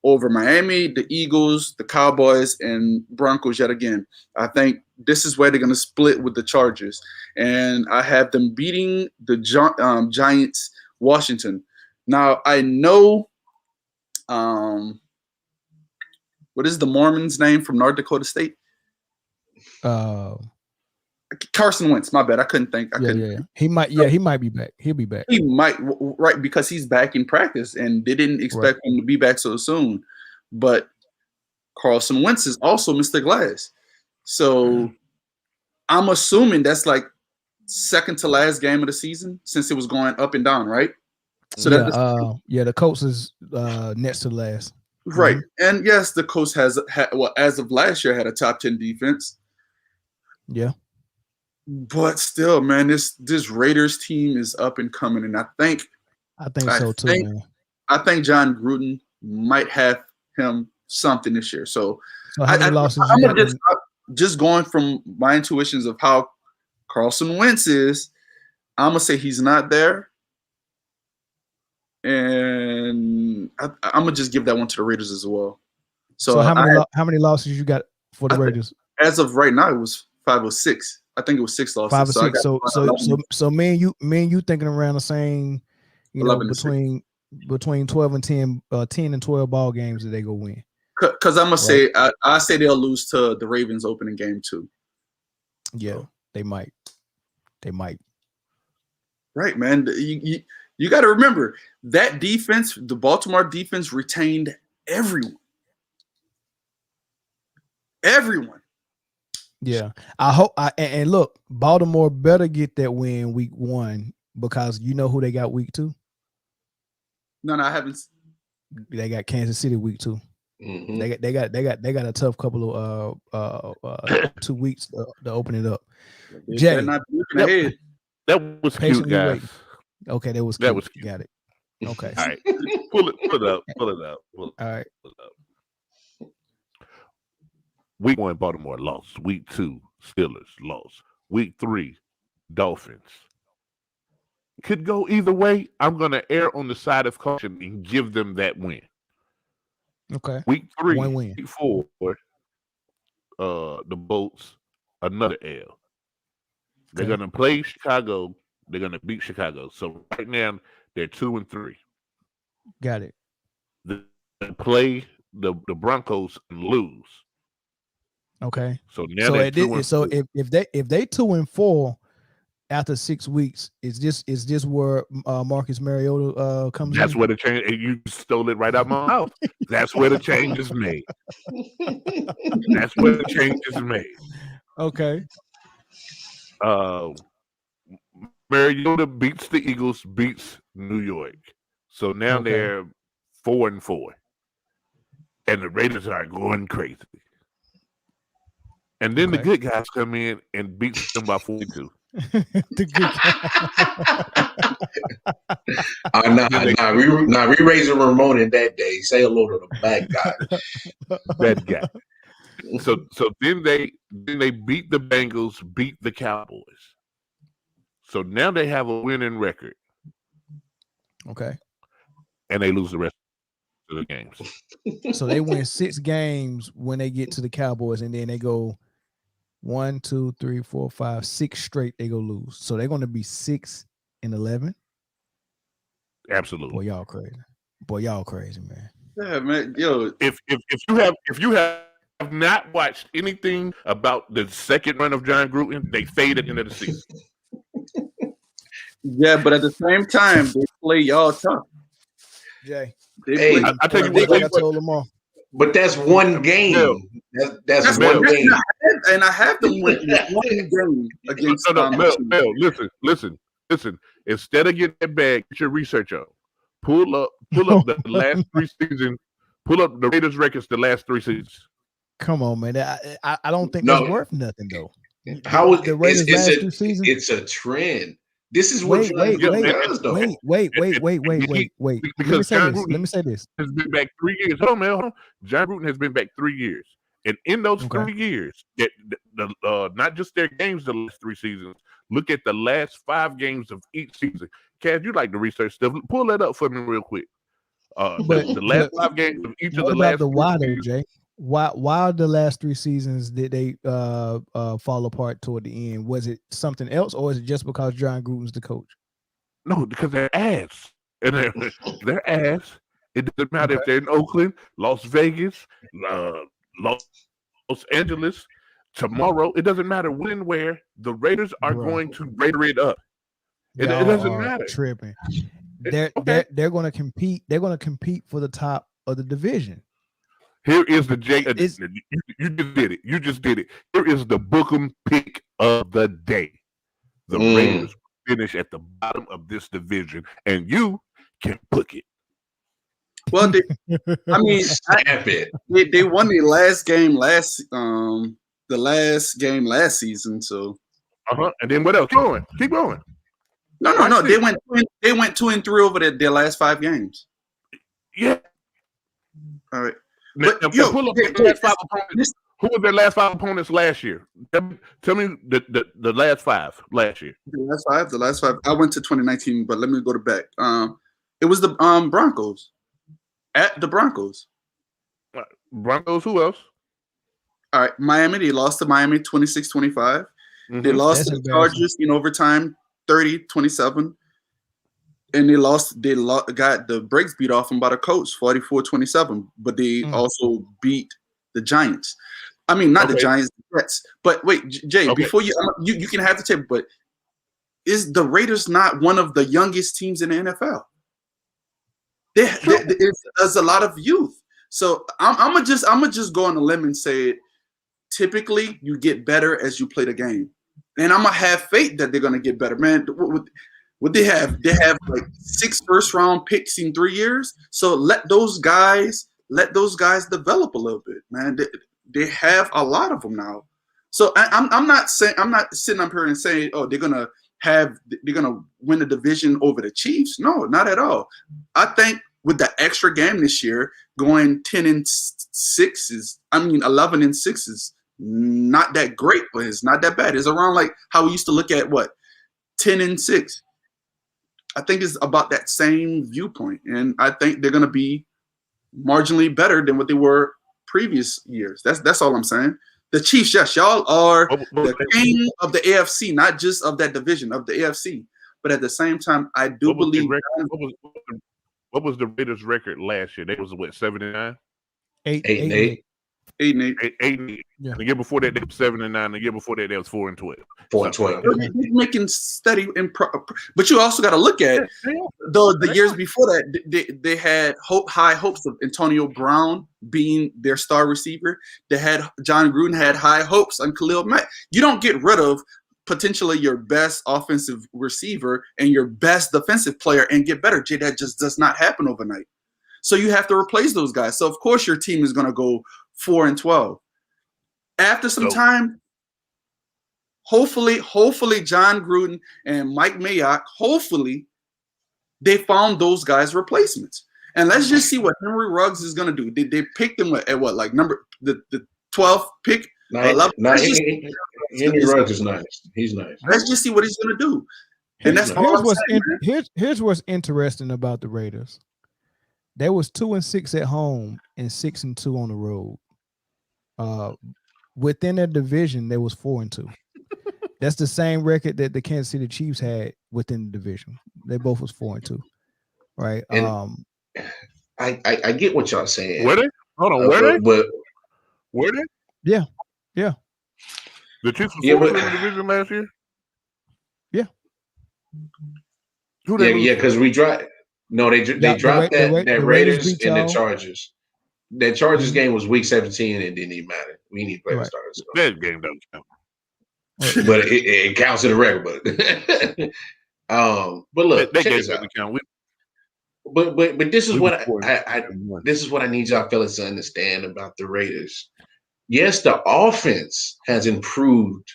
over Miami, the Eagles, the Cowboys, and Broncos yet again. I think this is where they're going to split with the Chargers. And I have them beating the Giants, Washington. Now, I know what is the Mormon's name from North Dakota State? Carson Wentz. My bad. I couldn't think. Yeah. He might be back. He'll be back. He might, right, because he's back in practice, and they didn't expect him to be back so soon. But Carson Wentz is also Mr. Glass. So I'm assuming that's like second to last game of the season since it was going up and down, right? So the Colts is next to last. Right. And yes, the Colts has as of last year had a top 10 defense. Yeah. But still, man, this Raiders team is up and coming, and I think so too, man. I think John Gruden might have him something this year. So how many losses? I'm just going from my intuitions of how Carson Wentz is. I'm gonna say he's not there, and I'm gonna just give that one to the Raiders as well. So how many losses you got for the Raiders? As of right now, it was 5 or 6. I think it was 6 losses. 5 or 6. So me and you thinking around the same, between 12 and 10, 10 and 12 ball games that they go win. Because I'm gonna say I say they'll lose to the Ravens opening game too. Yeah, they might. Right, man. You got to remember that defense, the Baltimore defense, retained everyone. Yeah, I hope. And look, Baltimore better get that win week 1 because you know who they got week 2. No, I haven't. They got Kansas City week 2. Mm-hmm. They got a tough couple of 2 weeks to open it up. Jay, that was cute, guys. Okay, that was cute. Got it. Okay. All right, pull it up. All right. Pull it up. Week 1, Baltimore lost. Week 2, Steelers lost. Week 3, Dolphins. Could go either way. I'm going to err on the side of caution and give them that win. Okay. Week 3, one win. Week 4, the Bolts, another L. They're going to play Chicago. They're going to beat Chicago. So right now, they're 2 and 3. Got it. They play the Broncos and lose. Okay. So now if they 2 and 4 after 6 weeks, is this where Marcus Mariota comes in? That's where the change. You stole it right out my mouth. That's where the change is made. That's where the change is made. Okay. Mariota beats the Eagles, beats New York. So now they're 4 and 4, and the Raiders are going crazy. And then the good guys come in and beat them by 42. We raising Ramon in that day. Say hello to the bad guy. That guy. So then they beat the Bengals, beat the Cowboys. So now they have a winning record. Okay. And they lose the rest of the games. So they win 6 games when they get to the Cowboys, and then they go 1, 2, 3, 4, 5, 6 straight. They go lose. So they're going to be 6-11. Absolutely. Boy, y'all crazy. Man. Yeah, man. Yo, if you have not watched anything about the second run of John Gruden, they faded into the season. Yeah, but at the same time, they play y'all tough. Jay, I tell you what, I told them all. But that's one game. That's one game. And I have them win one game against. Mel, listen. Instead of getting that bag, get your research on. Pull up the last 3 seasons. Pull up the Raiders records the last 3 seasons. Come on, man. I don't think that's worth nothing though. How is the Raiders last 2 seasons? It's a trend. This is what John Gruden does, though. Wait. Because Let me say this. Has been back 3 years. Hold on, man. John Gruden has been back 3 years, and in those 3 years, not just their games the last 3 seasons. Look at the last 5 games of each season. Cass, you like to research stuff. Pull that up for me real quick. The last 5 games of each of the last. Why though, Jay? Why the last 3 seasons did they fall apart toward the end? Was it something else, or is it just because John Gruden's the coach? No, because they're ass. And they're ass. It doesn't matter if they're in Oakland, Las Vegas, Los Angeles, tomorrow. It doesn't matter when and where. The Raiders are going to Raider it up. It doesn't matter. Tripping. They're going to compete. They're going to compete for the top of the division. Here is the J. You just did it. You just did it. Here is the Bookham pick of the day. The Raiders finish at the bottom of this division, and you can book it. Well, they won the last game last season. So, and then what else? Keep going. No. They went 2-3 over their last 5 games. Yeah. All right. Now, pull up their last 5 opponents. Who were their last 5 opponents last year? Tell me the last 5 last year. The last 5. I went to 2019, but let me go to back. It was the Broncos. At the Broncos. Broncos, who else? All right, Miami. They lost to Miami 26-25. Mm-hmm. They lost to the Chargers in overtime 30-27. And they got the brakes beat off them by the Colts 44-27. But they also beat the Giants. I mean, not the Giants, the Jets. But wait, Jay, before you can have the tape, but is the Raiders not one of the youngest teams in the NFL? There's a lot of youth. So I'm gonna just go on a limb and say, typically you get better as you play the game, and I'm gonna have faith that they're gonna get better, man. What they have? They have like 6 first-round picks in 3 years. So let those guys develop a little bit, man. They have a lot of them now. So I'm not sitting up here and saying, oh, they're gonna win the division over the Chiefs. No, not at all. I think with the extra game this year, going 11-6 is not that great, but it's not that bad. It's around like how we used to look at 10-6. I think it's about that same viewpoint, and I think they're going to be marginally better than what they were previous years. That's all I'm saying. The Chiefs, yes, y'all are the king of the AFC, not just of that division, of the AFC. But at the same time, I do believe. What was the Raiders' record last year? They was 7-9? 8-8. 8-8. Yeah. The year before that, they were 7-9. The year before that, they was 4-12. 4-12. They're making steady, but you also got to look at the years before that. They had high hopes of Antonio Brown being their star receiver. John Gruden had high hopes on Khalil Mack. You don't get rid of potentially your best offensive receiver and your best defensive player and get better. Jay, that just does not happen overnight. So you have to replace those guys. So of course your team is going to go 4-12. After some time, hopefully John Gruden and Mike Mayock, hopefully they found those guys replacements. And let's just see what Henry Ruggs is going to do. They picked him at what, like the 12th pick? Henry Ruggs is nice. He's nice. Let's just see what he's going to do. And that's here's what's interesting about the Raiders. They was 2-6 at home and 6-2 on the road. Within their division, they was 4-2. That's the same record that the Kansas City Chiefs had within the division. They both was 4-2, right? And I get what y'all saying. Were they? Hold on, were they? Yeah. The Chiefs were 4-2 in the division last year. Yeah. Yeah, because we dropped. No, they dropped that Raiders and the Chargers. That Chargers game was week 17 and it didn't even matter. We need to play the starters. That game don't count. But it counts in the record book. But look, check this out. But this is what this is what I need y'all fellas to understand about the Raiders. Yes, the offense has improved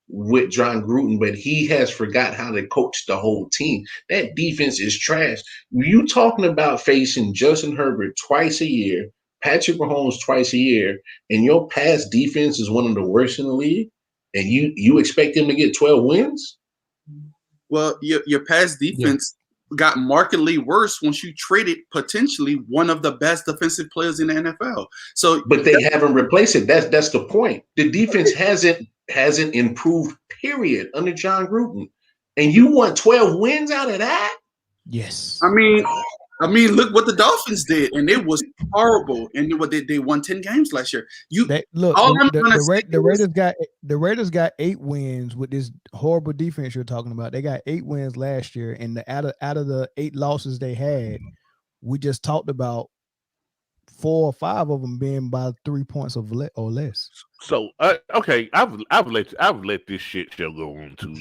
with John Gruden, but he has forgot how to coach the whole team. That defense is trash. You talking about facing Justin Herbert twice a year, Patrick Mahomes twice a year, and your pass defense is one of the worst in the league, and you expect them to get 12 wins? Well, your pass defense got markedly worse once you traded potentially one of the best defensive players in the NFL. So, but they haven't replaced it. That's the point. The defense hasn't improved, period, under John Gruden. And you want 12 wins out of that? Yes. I mean, look what the Dolphins did, and it was horrible. And what they won 10 games last year. The Raiders got 8 wins with this horrible defense you're talking about. They got 8 wins last year, and out of the 8 losses they had, we just talked about 4 or 5 of them being by 3 points or less. So okay, I've let this shit show go on too.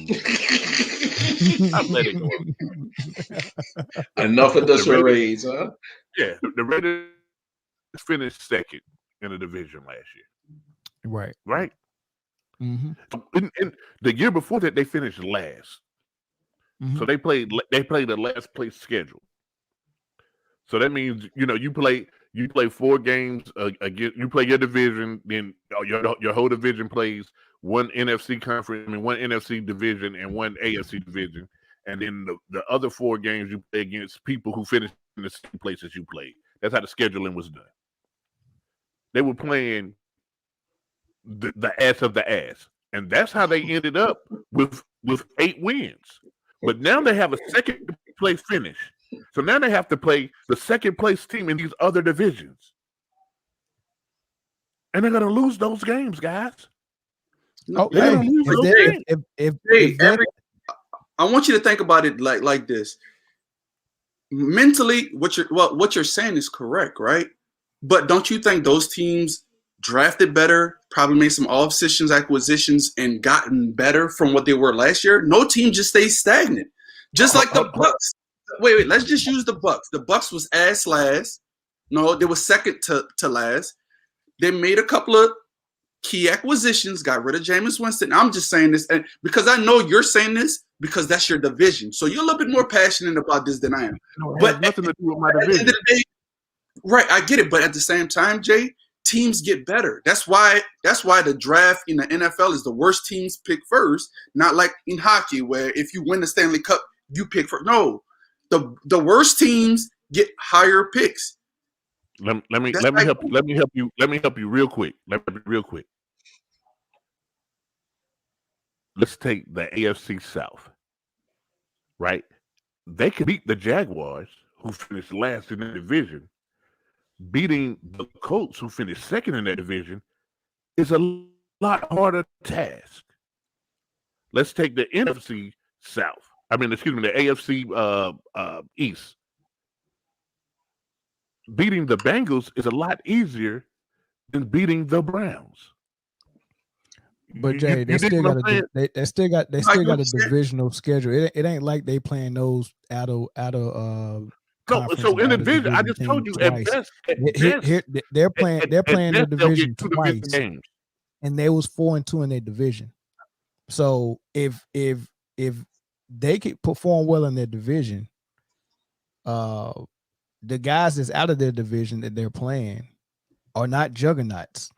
I've let it go. Enough of the charades, huh? Yeah, the Raiders finished second in the division last year. Right. Mm-hmm. In the year before that, they finished last. Mm-hmm. So they played the last place schedule. So that means you play 4 games again. You play your division, then your whole division plays one NFC conference, one NFC division and one AFC division, and then the other 4 games you play against people who finished in the same places you played. That's how the scheduling was done. They were playing the ass of the ass, and that's how they ended up with 8 wins. But now they have a second place finish. So now they have to play the second place team in these other divisions. And they're going to lose those games, guys. I want you to think about it like this. Mentally, what you're saying is correct, right? But don't you think those teams drafted better, probably made some off-season acquisitions and gotten better from what they were last year? No team just stays stagnant. Just like the Bucks. Wait, let's just use the Bucks. The Bucks was ass last. No, they were second to last. They made a couple of key acquisitions, got rid of Jameis Winston. I'm just saying this because I know you're saying this because that's your division. So you're a little bit more passionate about this than I am. No, it has nothing to do with my division. Right, I get it. But at the same time, Jay, teams get better. That's why the draft in the NFL is the worst teams pick first, not like in hockey where if you win the Stanley Cup, you pick first. No. The worst teams get higher picks. Let me help you real quick. Let's take the AFC South. Right? They could beat the Jaguars, who finished last in the division. Beating the Colts, who finished second in that division, is a lot harder task. Let's take the NFC South. The AFC East. Beating the Bengals is a lot easier than beating the Browns. But Jay, they still got a divisional schedule. It ain't like they playing those out of so in the division, I just told you at best they're playing the division two twice, games. and they was 4-2 in their division. So if they could perform well in their division, the guys that's out of their division that they're playing are not juggernauts.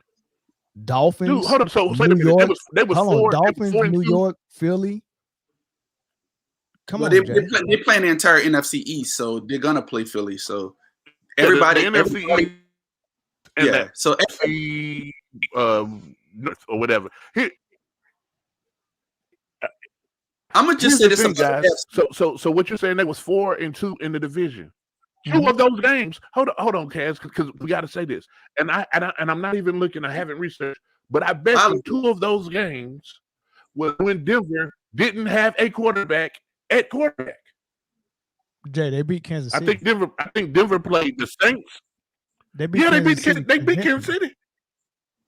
Dolphins, Dude, hold up. So New York. They was Hold on, Dolphins, New 4-2. York, Philly. Come on, they're playing the entire NFC East, so they're gonna play Philly. So everybody, the NFC East, and yeah. So NFC or whatever. Here, I'm gonna just say this, thing, guys. So what you're saying? They was 4-2 in the division. Two of those games. Hold on, Kaz, because we got to say this. And I'm not even looking. I haven't researched, but I bet you 2 of those games was when Denver didn't have a quarterback at quarterback. Jay, they beat Kansas City. I think Denver played the Saints. They beat Kansas City.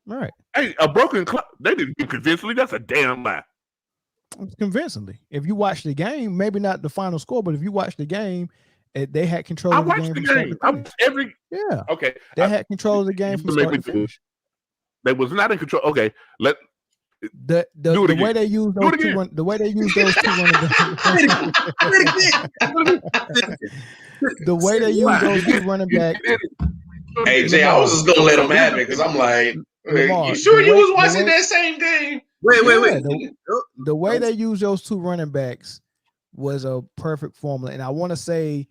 Right. Hey, a broken clock. They didn't beat convincingly. That's a damn lie. Convincingly. If you watch the game, maybe not the final score, but if you watch the game, they had control of the game. I watched every. Yeah. Okay. They had control of the game from start to finish. They was not in control. Okay. The way they use those two running the way they use those two running backs. Hey Jay, I was just gonna let them have it because I'm like, you sure you was watching that same game? Wait. The way they use those two running backs was a perfect formula, and I want to say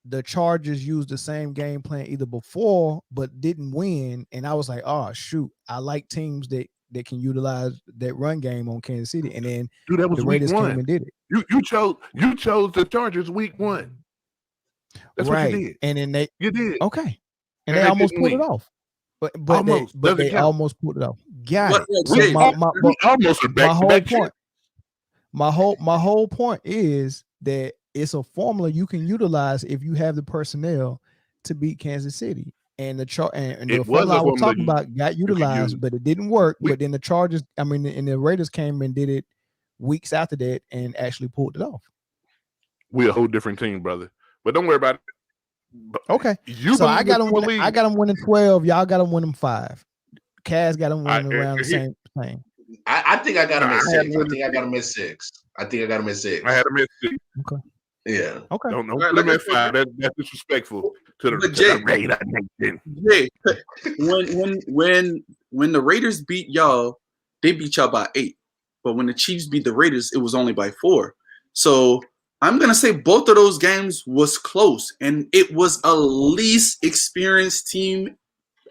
the Chargers used the same game plan either before but didn't win, and I was like, oh shoot, I like teams that can utilize that run game on Kansas City, and then that was the Raiders came and did it. You chose the Chargers week 1. That's right. What you did. And then you did okay, and they almost pulled it off. But they almost pulled it off. Got it. My whole point is that it's a formula you can utilize if you have the personnel to beat Kansas City. And the formula I was talking about got utilized, but it didn't work. But then the Chargers, and the Raiders came and did it weeks after that and actually pulled it off. We're a whole different team, brother. But don't worry about it. Okay. So I got them winning. I got them winning 12. Y'all got them winning 5. Kaz got them winning around the same thing. I think I got them at 6. I think I got them at 6. I had them at 6. Okay. Yeah. Okay. Don't put them at 5. That's disrespectful to the Raider Nation. Jay, when the Raiders beat y'all, they beat y'all by 8. But when the Chiefs beat the Raiders, it was only by 4. So I'm gonna say both of those games was close, and it was a least experienced team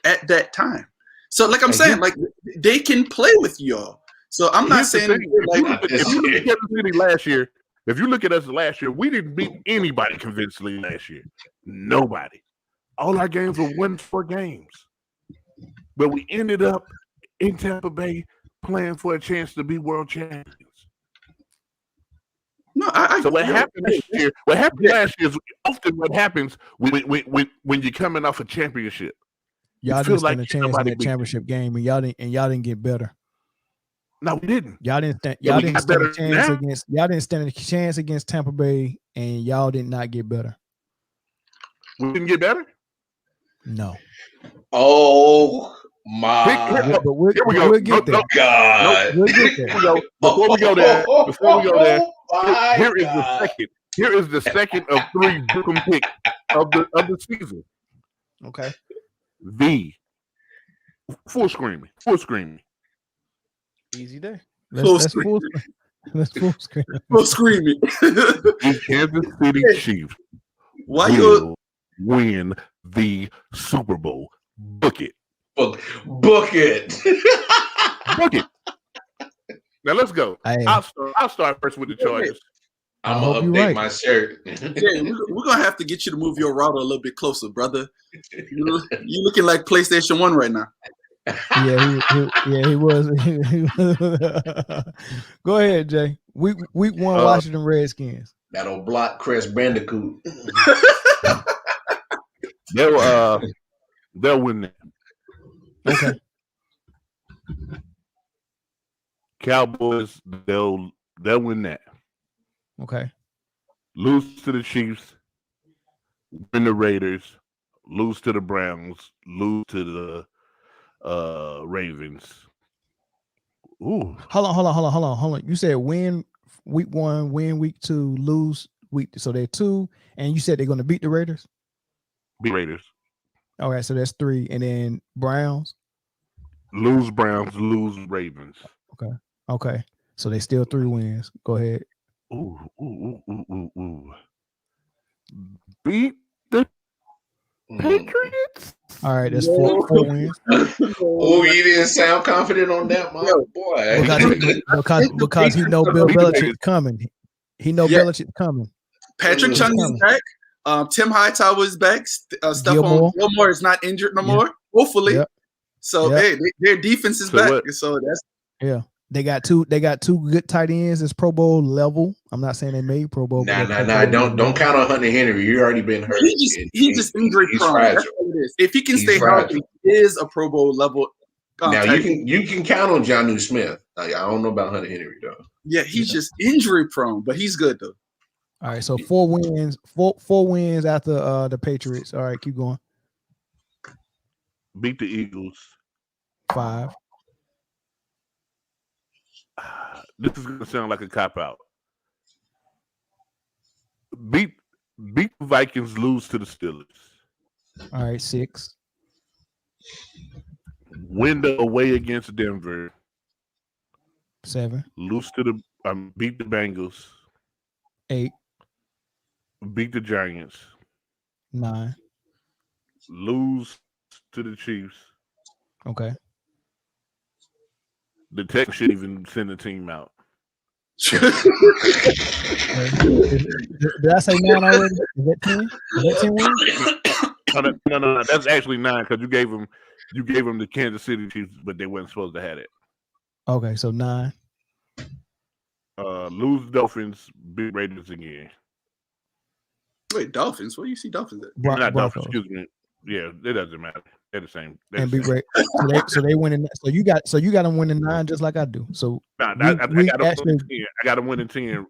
at that time. So, like I'm saying, like they can play with y'all. So I'm not saying if you look at the City last year, if you look at us last year, we didn't beat anybody convincingly last year. Nobody. All our games were 1-4 games, but we ended up in Tampa Bay playing for a chance to be world champions. No, so what happened this year? What happened last year is often what happens when you're coming off a championship. Y'all didn't stand a chance in that championship game, and y'all didn't get better. No, we didn't. Y'all didn't stand a chance against. Y'all didn't stand a chance against Tampa Bay, and y'all did not get better. We didn't get better. No. Oh my! But we'll get there. God. We'll get there. Before we go there, here is the second of 3 Brooklyn picks of the season. Okay. Full screaming. Easy day. Let's full scream. Full screaming. The Kansas City Chiefs will win the Super Bowl. Book it. Book it. Book it. Now let's go. I'll start first with the Chargers. I'm gonna update my shirt. Yeah, we're gonna have to get you to move your router a little bit closer, brother. You're looking like PlayStation 1 right now. Yeah, he was. Go ahead, Jay. Week 1, Washington Redskins. That'll block Crash Bandicoot. They'll win that. Okay. Cowboys, they'll win that. Okay. Lose to the Chiefs, win the Raiders, lose to the Browns, lose to the Ravens, Ooh. Hold on. You said win week 1, win week 2, lose week. So they're 2, and you said they're going to beat the Raiders. Beat Raiders. All right, so that's 3, and then Browns. Lose Browns, lose Ravens. Okay. So they still 3 wins. Go ahead. Ooh. Beat the Patriots. All right, that's 4 wins. Oh, you didn't sound confident on that, my boy. Because he know Bill Belichick's coming. He know Belichick's coming. Patrick Chung is back. Tim Hightower is back. Stephon Gilmore is not injured no more. Hopefully. Yep. So hey, their defense is back. So that's They got two good tight ends. It's Pro Bowl level. I'm not saying they made Pro Bowl. Nah. Don't count on Hunter Henry. You already been hurt. He's just injury prone. That's what it is. If he can stay healthy, he is a Pro Bowl level. Now you can count on Jonnu Smith. I don't know about Hunter Henry though. Yeah, he's just injury prone, but he's good though. All right, so 4 wins. Four wins after the Patriots. All right, keep going. Beat the Eagles. 5. This is gonna sound like a cop out. Beat the Vikings, lose to the Steelers. All right, 6. Win the away against Denver. 7. Lose to the beat the Bengals. 8. Beat the Giants. 9. Lose to the Chiefs. Okay. The Texans should even send a team out. Did I say 9 already? Is that 10? Is that 10 wins? No. That's actually 9 because you gave them the Kansas City Chiefs, but they weren't supposed to have it. Okay, so 9. Lose Dolphins, beat Raiders again. Wait, Dolphins? Where do you see Dolphins at? Not Dolphins, excuse me. Yeah, it doesn't matter. They're the same. And beat Raiders. So they winning. So you got them winning 9 just like I do. So I got them winning 10.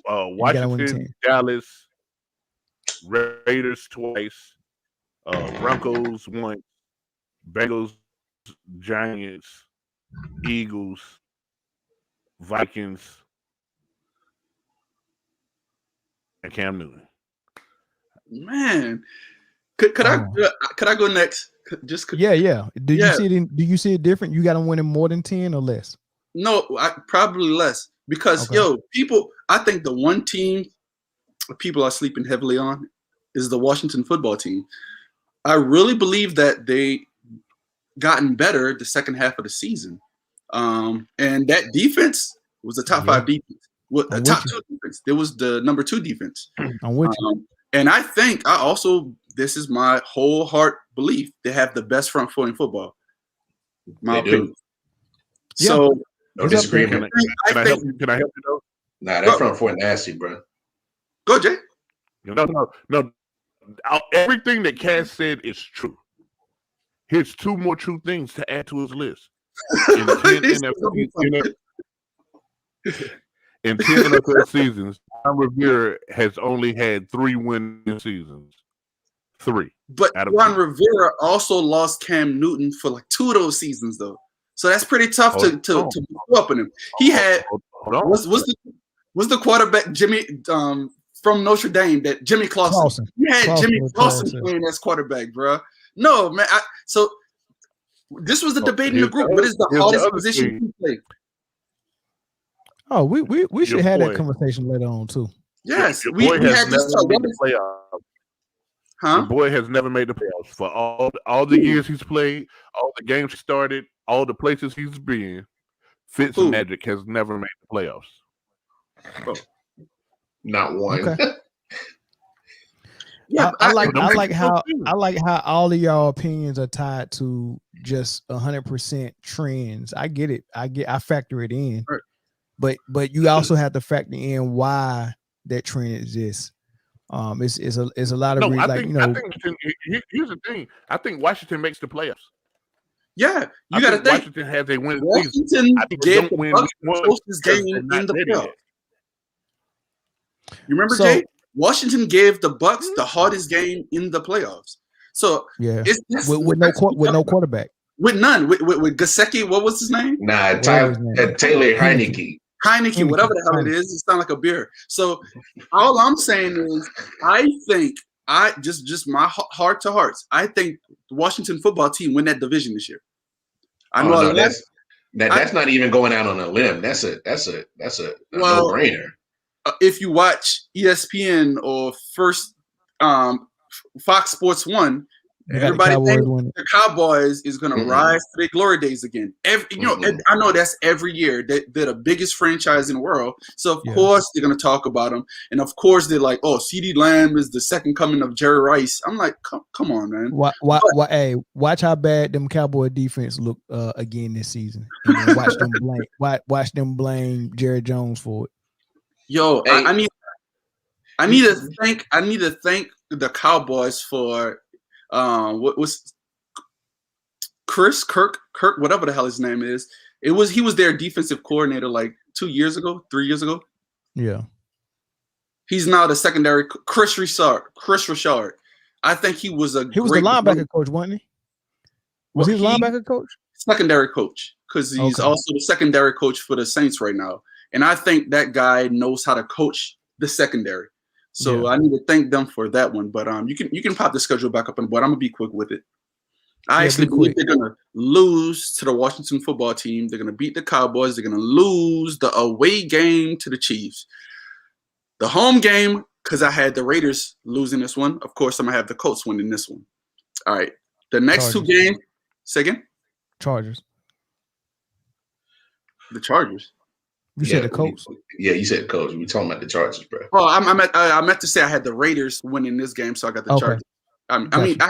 Washington, Dallas, Raiders twice, Broncos once, Bengals, Giants, Eagles, Vikings, and Cam Newton. Man, could I go next? Yeah. Do you see it different? You got them winning more than 10 or less? No, probably less because I think the one team people are sleeping heavily on is the Washington football team. I really believe that they gotten better the second half of the season, and that defense was the top 5 defense. The top 2 defense. It was the number 2 defense. I'm with you. And I think this is my whole heart belief. They have the best front four in football. My opinion. Yeah. So no disagreement. Can I help you though? Nah, that front four nasty, bro. Go, Jay. No. Everything that Cass said is true. Here's 2 more true things to add to his list. In 10 NFL seasons, Ron Rivera has only had 3 winning seasons. 3. But Ron Rivera also lost Cam Newton for like 2 of those seasons, though. So that's pretty tough to go up in him. He had what's the quarterback Jimmy from Notre Dame that Jimmy Clausen. You had Jimmy Clausen playing as quarterback, bro. No, man. So this was the debate in the group. What is the hardest position to play? Oh, we should have that conversation later on too. Yes, we had this talk. The boy has never made the playoffs for all the years he's played, all the games he started, all the places he's been. Fitzmagic has never made the playoffs. Oh. Not one. Okay. Yeah, I like how all of y'all opinions are tied to just 100% trends. I get it. I factor it in. Right. But you also have to factor in why that trend exists. It's a lot of I think here's the thing. I think Washington makes the playoffs. Yeah, you got to think Washington has a win. Washington gave the Bucs the closest game in the playoffs. You remember, Jay? Washington gave the Bucs the hardest game in the playoffs. So yeah, with no quarterback. With none. With Gasecki, what was his name? Nah, Taylor Heineke. Heineke, whatever the hell it is. It sounds like a beer. So all I'm saying is I think just my heart to hearts, I think the Washington football team win that division this year. I know that's not even going out on a limb. That's a no-brainer. If you watch ESPN or Fox Sports 1, everybody thinks the Cowboys is going to rise to their glory days again. I know that's every year. They're the biggest franchise in the world. So, of course, they're going to talk about them. And, of course, they're like, oh, CeeDee Lamb is the second coming of Jerry Rice. I'm like, come on, man. Hey, watch how bad them Cowboy defense look again this season. And then watch them blame Jerry Jones for it. Yo, hey. I need to thank the Cowboys for what was Chris Kirk, whatever the hell his name is. He was their defensive coordinator like 3 years ago. Yeah. He's now the secondary Chris Richard. I think he was the linebacker coach, wasn't he? Was he the linebacker coach? Secondary coach, because he's also the secondary coach for the Saints right now. And I think that guy knows how to coach the secondary. So I need to thank them for that one. But you can pop the schedule back up, but I'm gonna be quick with it. I actually believe they're gonna lose to the Washington football team. They're gonna beat the Cowboys. They're gonna lose the away game to the Chiefs. The home game, because I had the Raiders losing this one. Of course, I'm gonna have the Colts winning this one. All right. The next two games. Say again. Chargers. The Chargers. You said the Colts. Yeah, you said the Colts. We're talking about the Chargers, bro. Oh, I meant to say I had the Raiders winning this game, so I got the Chargers. I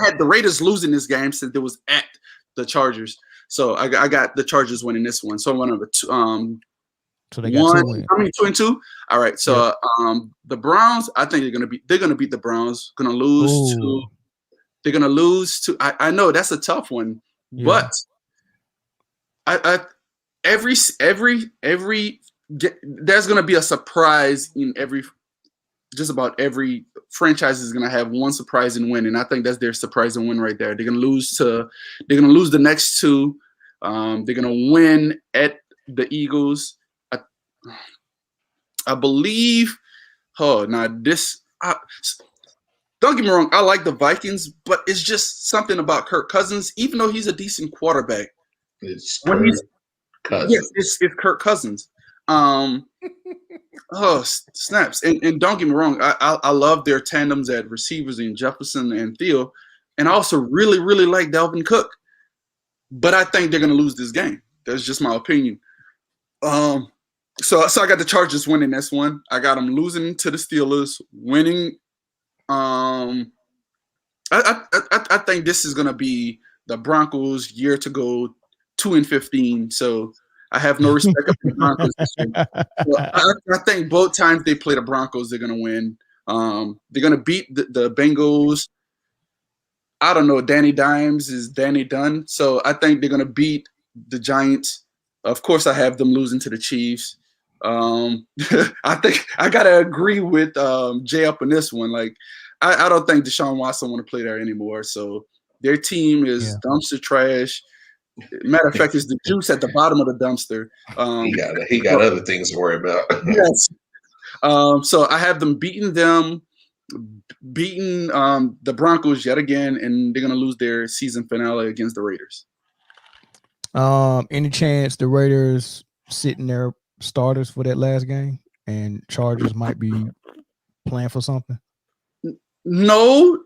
had the Raiders losing this game since it was at the Chargers, so I got the Chargers winning this one. So I'm one of the two. So they got 2 wins. How many 2-2? All right. So the Browns, I think they're gonna beat the Browns. They're gonna lose to. I know that's a tough one, but every there's going to be a surprise in just about every franchise is going to have one surprising win, and I think that's their surprising win right there. They're going to lose the next two. They're going to win at the Eagles. I believe. Oh, now this. Don't get me wrong. I like the Vikings, but it's just something about Kirk Cousins. Even though he's a decent quarterback, it's Kirk Cousins. Yes, it's Kirk Cousins. Snaps. And don't get me wrong, I love their tandems at receivers in Jefferson and Theo, and I also really, really like Dalvin Cook. But I think they're gonna lose this game. That's just my opinion. So I got the Chargers winning this one. I got them losing to the Steelers, winning. I think this is gonna be the Broncos' year to go 2-15. So I have no respect for the Broncos this year. So I think both times they play the Broncos, they're going to win. They're going to beat the Bengals. I don't know. Danny Dimes is Danny Dunn. So I think they're going to beat the Giants. Of course, I have them losing to the Chiefs. I think I got to agree with Jay up in this one. Like, I don't think Deshaun Watson want to play there anymore. So their team is dumpster trash. Matter of fact, it's the juice at the bottom of the dumpster. He got other things to worry about. Yes. So I have them beating the Broncos yet again, and they're gonna lose their season finale against the Raiders. Any chance the Raiders sitting their starters for that last game, and Chargers might be playing for something? No,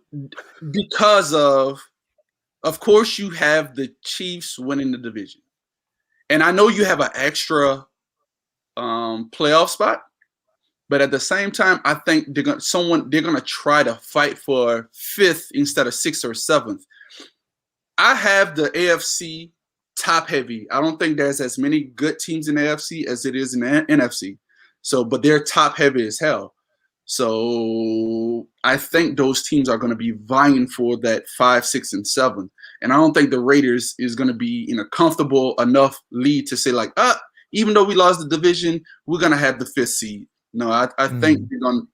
because of course, you have the Chiefs winning the division. And I know you have an extra playoff spot, but at the same time, I think they're going to try to fight for 5th instead of 6th or 7th. I have the AFC top heavy. I don't think there's as many good teams in the AFC as it is in the NFC. So, but they're top heavy as hell. So I think those teams are going to be vying for that 5, 6, and 7. And I don't think the Raiders is going to be in a comfortable enough lead to say like, even though we lost the division, we're going to have the 5th seed. No, I think they're going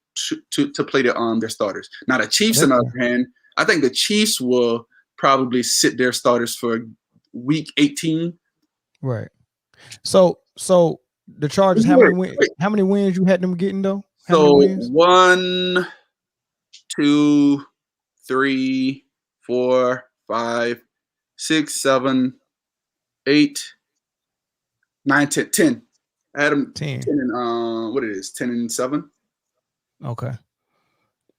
to play their starters. Now the Chiefs, on the other hand, I think the Chiefs will probably sit their starters for week 18. Right. So the Chargers, how many wins you had them getting though? So 1, 2, 3, 4, 5, 6, 7, 8, 9, 10. 10. I had them 10 and what it is, 10 and 7. Okay.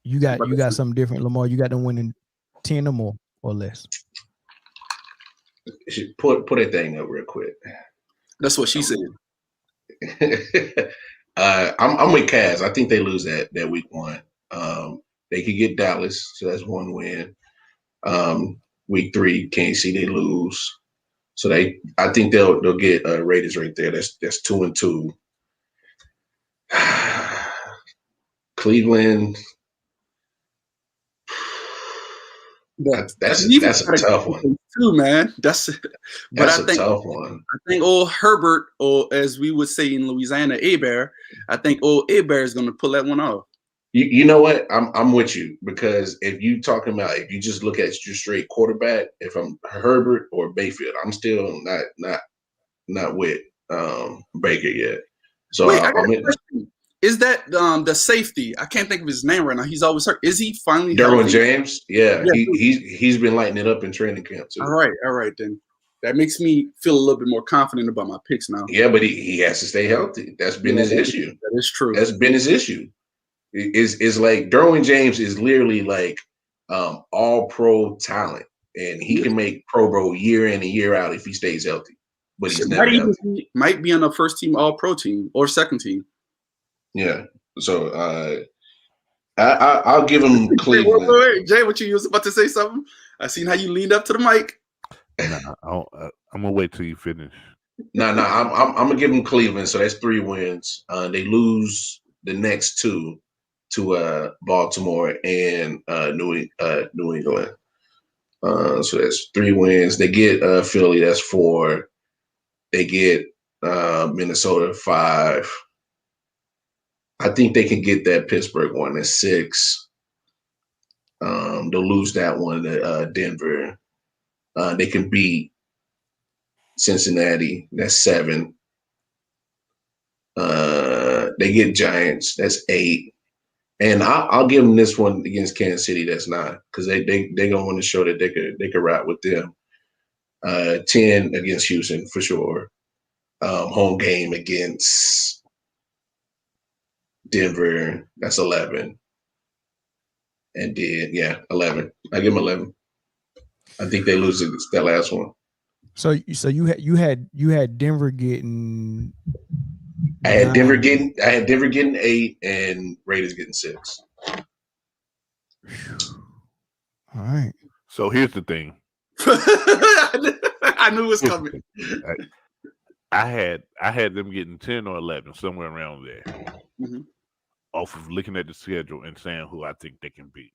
You got something different, Lamar. You got them winning 10 or more or less. Put that thing up real quick. That's what she said. I'm with Kaz. I think they lose that week 1. They could get Dallas, so that's 1 win. Week 3, can't see they lose. So I think they'll get Raiders right there. That's 2-2. Cleveland. That's a tough one too, man. That's a tough one. I think old Herbert, or as we would say in Louisiana, Bear. I think old Bear is going to pull that one off. You know what? I'm with you, because if you just look at your straight quarterback, if I'm Herbert or Bayfield, I'm still not with Baker yet. So wait, I got a question. Is that the safety? I can't think of his name right now. He's always hurt. Is he finally Derwin James? Yeah. He's been lighting it up in training camp too. All right then. That makes me feel a little bit more confident about my picks now. Yeah, but he has to stay healthy. That's been his issue. That is true. That's been his issue. It's like Derwin James is literally like all pro talent, and he can make Pro Bowl year in and year out if he stays healthy. But he's never healthy. Might be on a first team All Pro team or second team. Yeah. So I'll give him Cleveland. Wait, Jay, what you was about to say something? I seen how you leaned up to the mic. Nah, I'm gonna wait till you finish. No, I'm gonna give them Cleveland. So that's 3 wins. They lose the next 2 to Baltimore and New England. So that's 3 wins. They get Philly. That's 4. They get Minnesota 5. I think they can get that Pittsburgh one. That's 6. They'll lose that one to Denver. They can beat Cincinnati. That's 7. They get Giants. That's 8. And I'll give them this one against Kansas City. That's 9, because they gonna want to show that they could ride with them. 10 against Houston for sure. Home game against Denver, that's 11. And 11. I give them 11. I think they lose that last one. So you had Denver getting. I had Denver getting 8 and Raiders getting 6. All right. So here's the thing. I knew it was coming. I had them getting 10 or 11, somewhere around there. Mm-hmm. Off of looking at the schedule and saying who I think they can beat.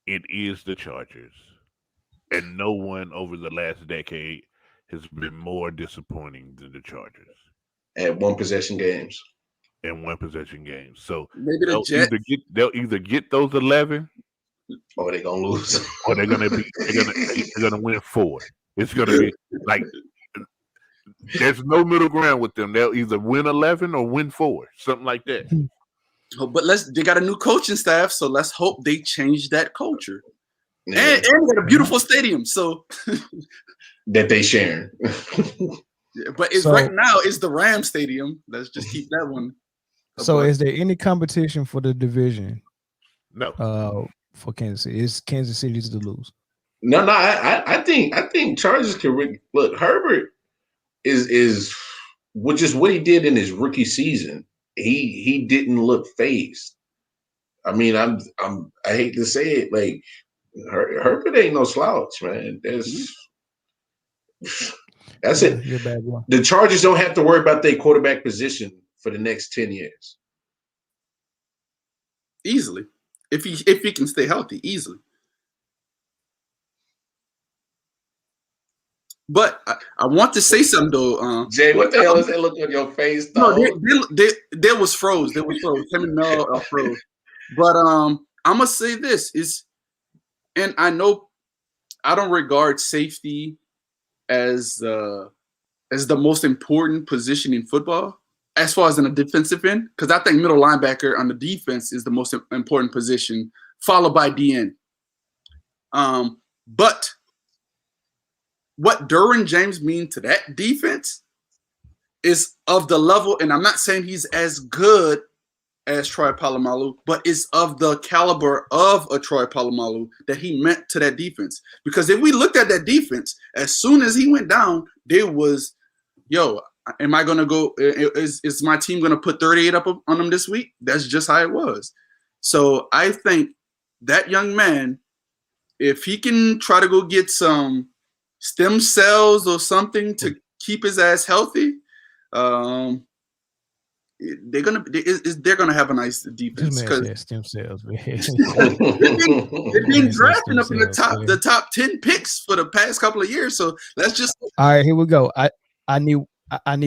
It is the Chargers. And no one over the last decade has been more disappointing than the Chargers. At 1-possession games. And 1-possession games. So maybe they'll either get those 11, or they're gonna lose, or they're gonna win 4. It's gonna be like there's no middle ground with them. They'll either win 11 or win 4, something like that. Oh, but they got a new coaching staff, so let's hope they change that culture. Yeah. And they got a beautiful stadium, so that they share. But right now it's the Ram Stadium. Let's just keep that one. So is there any competition for the division? No. For Kansas City. Is Kansas City to lose? No. I think Chargers can look. Herbert is just what he did in his rookie season. He didn't look phased. I mean, I hate to say it, like Herbert ain't no slouch, man. That's it. You're a bad one. The Chargers don't have to worry about their quarterback position for the next 10 years. Easily. If he can stay healthy, easily. But I want to say something though. Jay, what the hell is that look on your face? Though? No, they was froze. They was froze. Him and Mel are froze. But I'm gonna say this is, and I know I don't regard safety as the most important position in football as far as in a defensive end, because I think middle linebacker on the defense is the most important position, followed by DN. But what Derwin James means to that defense is of the level, and I'm not saying he's as good as Troy Polamalu, but it's of the caliber of a Troy Polamalu that he meant to that defense. Because if we looked at that defense, as soon as he went down, there was, am I going to go, is my team going to put 38 up on them this week? That's just how it was. So I think that young man, if he can try to go get some stem cells or something to keep his ass healthy, they're gonna have a nice defense because stem cells. they've been drafting up in the top 10 picks for the past couple of years. So let's just all right. Here we go. I need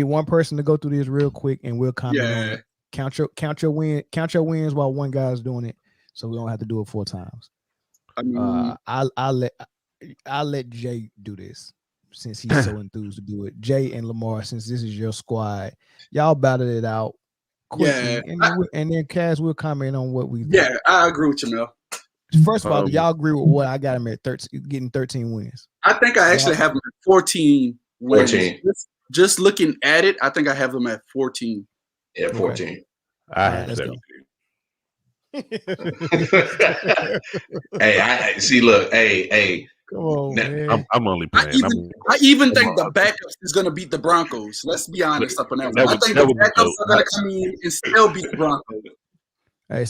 one person to go through this real quick, and we'll comment on it. Count your wins while one guy's doing it, so we don't have to do it 4 times. I mean, I'll let Jay do this since he's so enthused to do it. Jay and Lamar, since this is your squad, y'all battled it out quickly, and then Cass will comment on what we. Yeah, I agree with you, Mel. First of all, do y'all agree with what I got him at 13, getting 13 wins? I think I actually have him at 14 wins. 14. Just looking at it, I think I have them at 14. Yeah, 14. Okay. I have 17. Hey, see, look, hey. Come on, man. I'm only playing. I even think the backups is going to beat the Broncos. Let's be honest up on that one. I think the backups are going to come in and still beat the Broncos. Hey,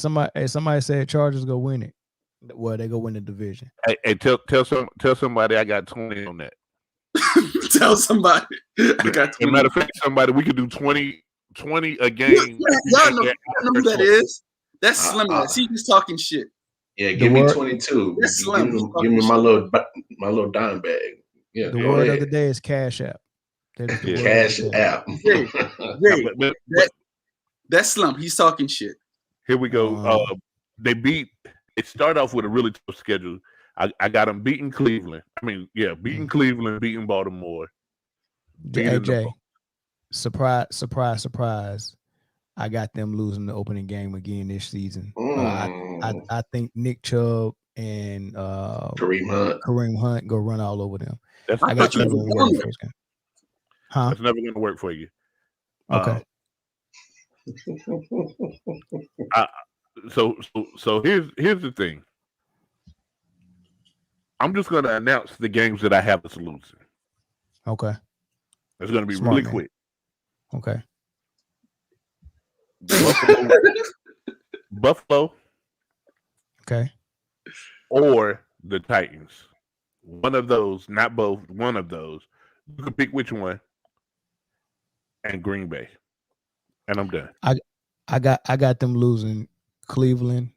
somebody said Chargers go win it. Well, they go win the division. Hey, tell somebody I got 20 on that. Tell somebody I got 20. As a matter of fact, somebody we could do 20 a game. Y'all know who that is. That's Slim. See, he's talking shit. Yeah, give me 22. Give me my little dime bag. Yeah, the word of the day is Cash App. Cash App. That's Slim. He's talking shit. Here we go. It started off with a really tough schedule. I got them beating Cleveland. Beating Cleveland, beating Baltimore. Jay, surprise. I got them losing the opening game again this season. I think Nick Chubb and Kareem Hunt go run all over them. I got you going to the first game. Huh? That's never going to work for you. Okay. So here's the thing. I'm just going to announce the games that I have us losing. Okay. It's going to be really quick. Okay. Buffalo. Okay. Or the Titans. One of those, not both, one of those. You can pick which one. And Green Bay. And I'm done. I got them losing Cleveland,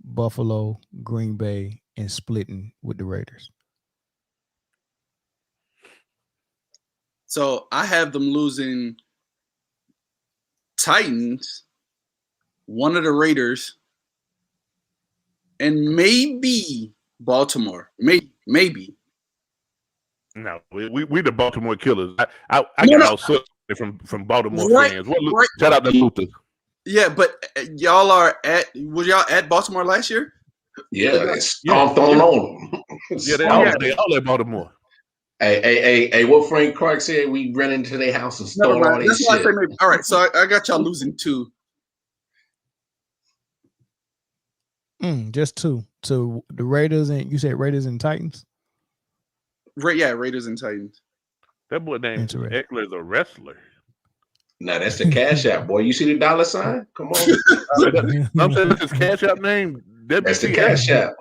Buffalo, Green Bay, and splitting with the Raiders. So I have them losing Titans, one of the Raiders, and maybe Baltimore. Maybe. No, we the Baltimore Killers. I got all sorts from Baltimore fans. Shout out to Luther. Yeah, but y'all were y'all at Baltimore last year? Yeah, they stomped on them. Yeah, they all at Baltimore. Hey, what Frank Clark said, we ran into their house and stole all this shit. All right, so I got y'all losing 2. Just 2. So the Raiders, and you said Raiders and Titans? Raiders and Titans. That boy named Eckler is a wrestler. Now that's the Cash App, boy. You see the dollar sign? Come on. I'm saying that's his Cash App name. That's the Cash App.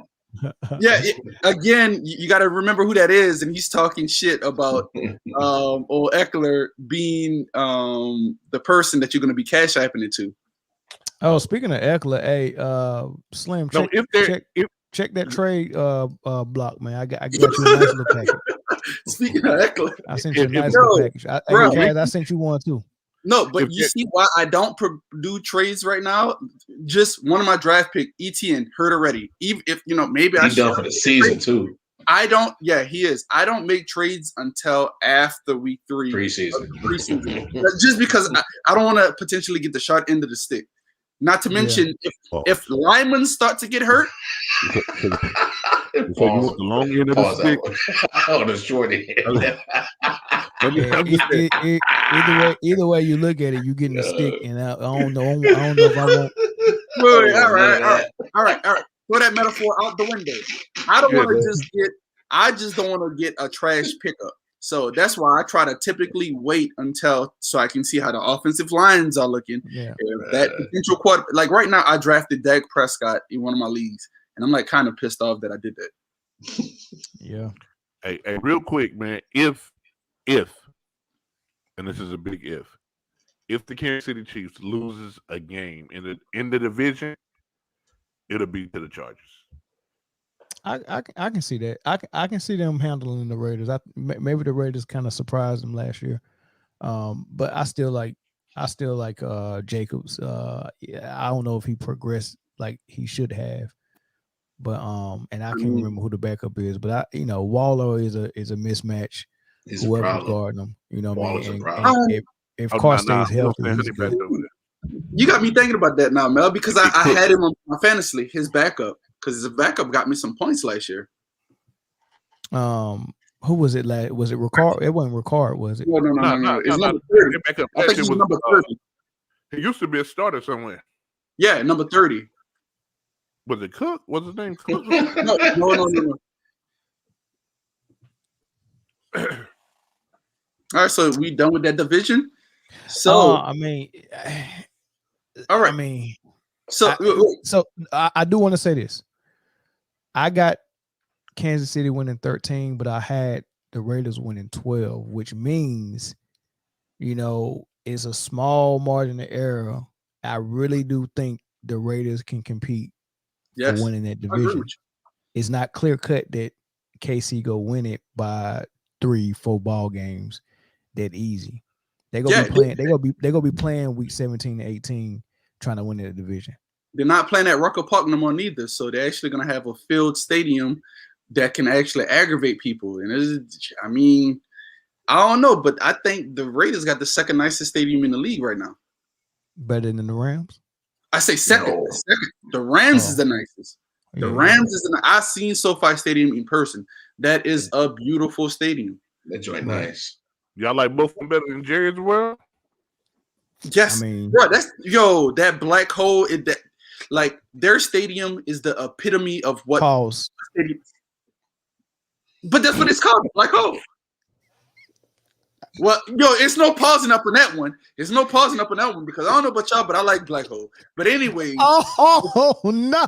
Yeah, again, you got to remember who that is, and he's talking shit about old Eckler being the person that you're going to be Cash Apping it to. Oh, speaking of Eckler, hey, Slim, check that trade block, man. I got you a nice little package. Speaking of Eckler, I sent you a nice little package. I sent you one too. No, but you see why I don't do trades right now? Just one of my draft pick, ETN, hurt already. Even if maybe he's done for the season too. I don't. Yeah, he is. I don't make trades until after week 3 preseason. Just because I don't want to potentially get the short end of the stick. Not to mention if linemen start to get hurt. So you want the long end of the stick? Oh, the short end. Either way you look at it, you getting the stick, and I don't know if I want. All right. Throw that metaphor out the window. I just don't want to get a trash pickup. So that's why I try to typically wait until so I can see how the offensive lines are looking. Yeah. That potential quarter, like right now, I drafted Dak Prescott in one of my leagues, and I'm like kind of pissed off that I did that. Yeah. Hey, real quick, man. If, and this is a big if the Kansas City Chiefs loses a game in the division, it'll be to the Chargers. I can see that. I can see them handling the Raiders. Maybe the Raiders kind of surprised them last year, but I still like Jacobs. I don't know if he progressed like he should have, but and I can't remember who the backup is. But Waller is a mismatch. Whoever's guarding him, what I mean. And if Carr stays healthy, he's good. You got me thinking about that now, Mel, because I had him on my fantasy, his backup, because his backup got me some points last year. Who was it? Was it Ricard? It wasn't Ricard, was it? No. It's number 30. I think it was number 30. He used to be a starter somewhere. Yeah, number 30. Was it Cook? What's his name? Cook? No. All right, so we done with that division. So all right. I do want to say this. I got Kansas City winning 13, but I had the Raiders winning 12, which means, it's a small margin of error. I really do think the Raiders can compete for winning that division. It's not clear cut that KC go win it by 3-4 ball games that easy. They're gonna be playing. They're gonna be playing week 17 to 18, trying to win that division. They're not playing at Rucker Park no more neither. So they're actually gonna have a field stadium that can actually aggravate people. And I don't know, but I think the Raiders got the second nicest stadium in the league right now. Better than the Rams? I say second. No. Second. The Rams is the nicest. The Rams is I've seen SoFi Stadium in person. That is a beautiful stadium. That joint nice. Y'all like both of them better than Jerry's World? Yes, bro. That black hole. Their stadium is the epitome of what. Pause. But that's what it's called, black hole. Well, it's no pausing up on that one. It's no pausing up on that one because I don't know about y'all, but I like black hole. But anyway. Oh no.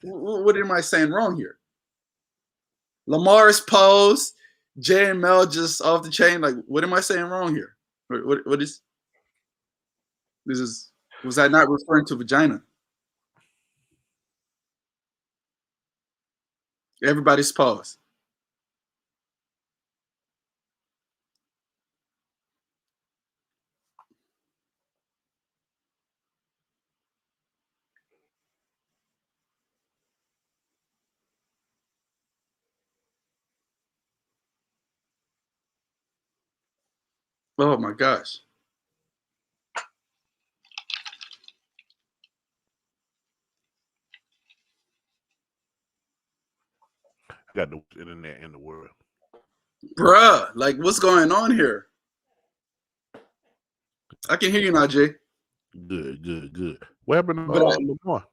What am I saying wrong here? Lamar's pose, J and Mel just off the chain. Like, what am I saying wrong here? What is this? Was I not referring to vagina? Everybody's pause. Oh my gosh. I got the internet in the world. Bruh, like what's going on here? I can hear you now, Jay. Good. What happened to Lamar?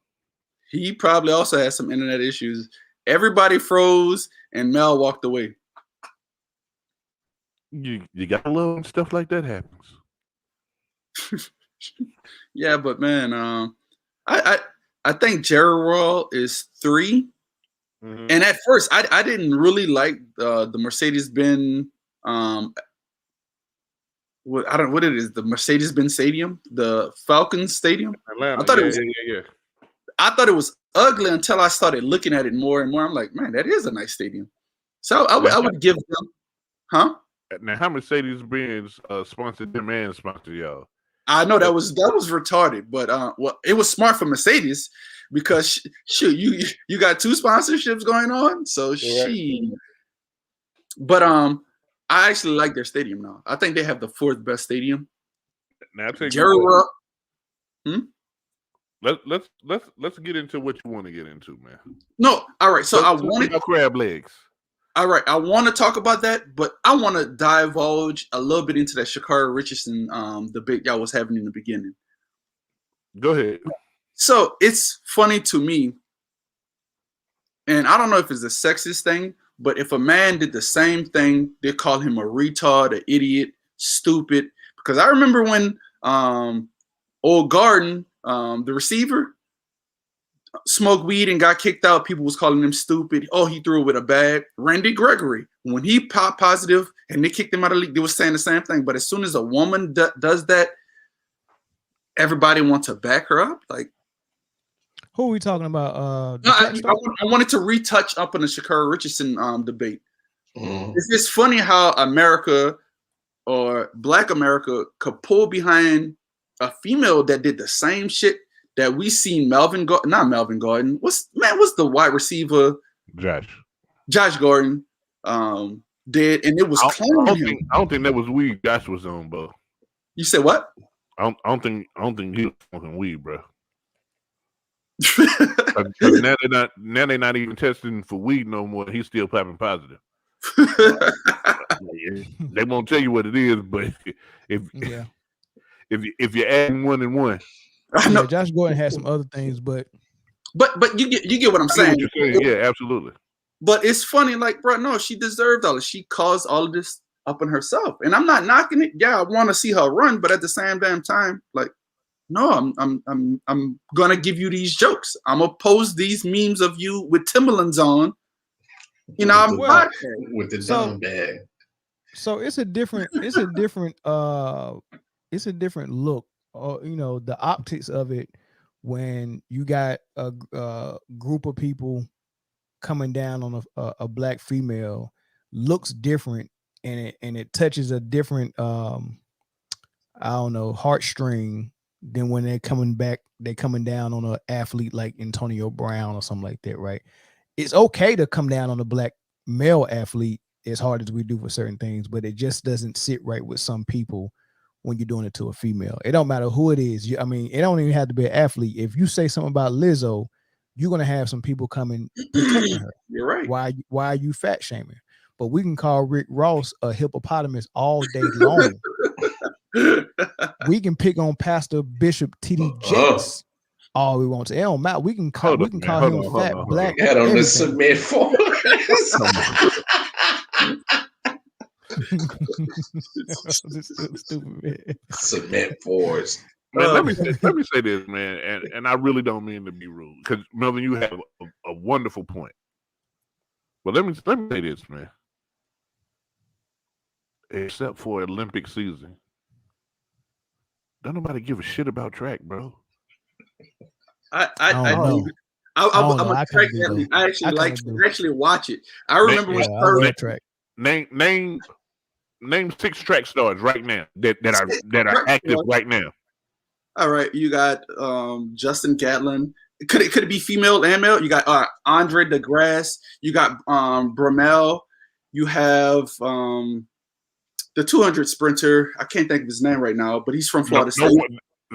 He probably also had some internet issues. Everybody froze and Mel walked away. You got to love when stuff like that happens. Yeah, but man, I think Jerry Royal is 3. Mm-hmm. And at first, I didn't really like the Mercedes-Benz. What it is, the Mercedes-Benz Stadium, the Falcons Stadium. Atlanta. I thought it was ugly until I started looking at it more and more. I'm like, man, that is a nice stadium. So I would give them, huh? Now, how Mercedes-Benz sponsored them and sponsored y'all? I know that was retarded, but well, it was smart for Mercedes because shoot, you got 2 sponsorships going on, so she. But I actually like their stadium now. I think they have the 4th best stadium. Now Jerry World. Let's get into what you want to get into, man. No, all right. So I wanted crab legs. All right, I want to talk about that, but I want to divulge a little bit into that Sha'Carri Richardson debate y'all was having in the beginning. Go ahead. So it's funny to me, and I don't know if it's a sexist thing, but if a man did the same thing, they call him a retard, an idiot, stupid. Because I remember when Old Garden, the receiver, smoked weed and got kicked out, people was calling him stupid. Oh, he threw it with a bag. Randy Gregory, when he popped positive and they kicked him out of the league, they were saying the same thing. But as soon as a woman does that, everybody wants to back her up. Like, who are we talking about? I wanted to retouch up on the Sha'Carri Richardson debate. It's just funny how America or Black America could pull behind a female that did the same shit that we seen not Melvin Gordon. What's the wide receiver? Josh Gordon did, and it was cloning him. I don't think that was weed Josh was on, bro. You said what? I don't think he was smoking weed, bro. now they're not even testing for weed no more. He's still popping positive. They won't tell you what it is, but if you're adding 1 and 1. I know Josh Gordon had some other things, but you get what I'm saying. What you're saying. Yeah, absolutely. But it's funny, like, bro, no, she deserved all of it. She caused all of this up on herself, and I'm not knocking it. Yeah, I want to see her run, but at the same damn time, like, no, I'm gonna give you these jokes. I'm gonna post these memes of you with Timberlands on. You know, with the dumb bag. So it's a different look. You know, the optics of it when you got a group of people coming down on a Black female looks different, and it touches a different heartstring than when they're coming down on an athlete like Antonio Brown or something like that, right? It's okay to come down on a Black male athlete as hard as we do for certain things, but it just doesn't sit right with some people when you're doing it to a female. It don't matter who it is. I mean, it don't even have to be an athlete. If you say something about Lizzo, you're gonna have some people coming protecting her. You're right. Why are you fat shaming? But we can call Rick Ross a hippopotamus all day long. We can pick on Pastor Bishop T.D. Jakes all we want to. It don't matter. We can call him fat Black. Got on the cement floor. Stupid, man. Cement floors. Man, let me say this, man, and I really don't mean to be rude, because Melvin, you have a wonderful point. But let me say this, man. Except for Olympic season, don't nobody give a shit about track, bro. I'm a track athlete. I actually watch it. I remember when track. Name 6 track stars right now that are active right now. All right, you got Justin Gatlin. Could it be female and male? You got Andre DeGrasse. You got Bromell. You have the 200 sprinter. I can't think of his name right now, but he's from Florida State.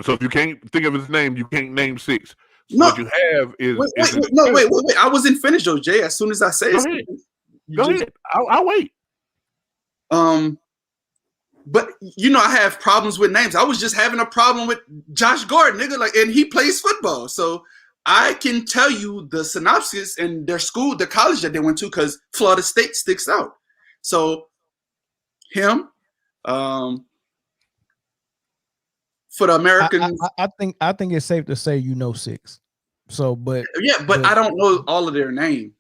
So if you can't think of his name, you can't name 6. So what you have is wait. I wasn't finished, though, Jay. As soon as I say it, go ahead. I'll wait. But you know, I have problems with names. I was just having a problem with Josh Gordon, nigga. And he plays football, so I can tell you the synopsis and their school, the college that they went to, because Florida State sticks out. So him, for the Americans, I think it's safe to say 6. So, but I don't know all of their name.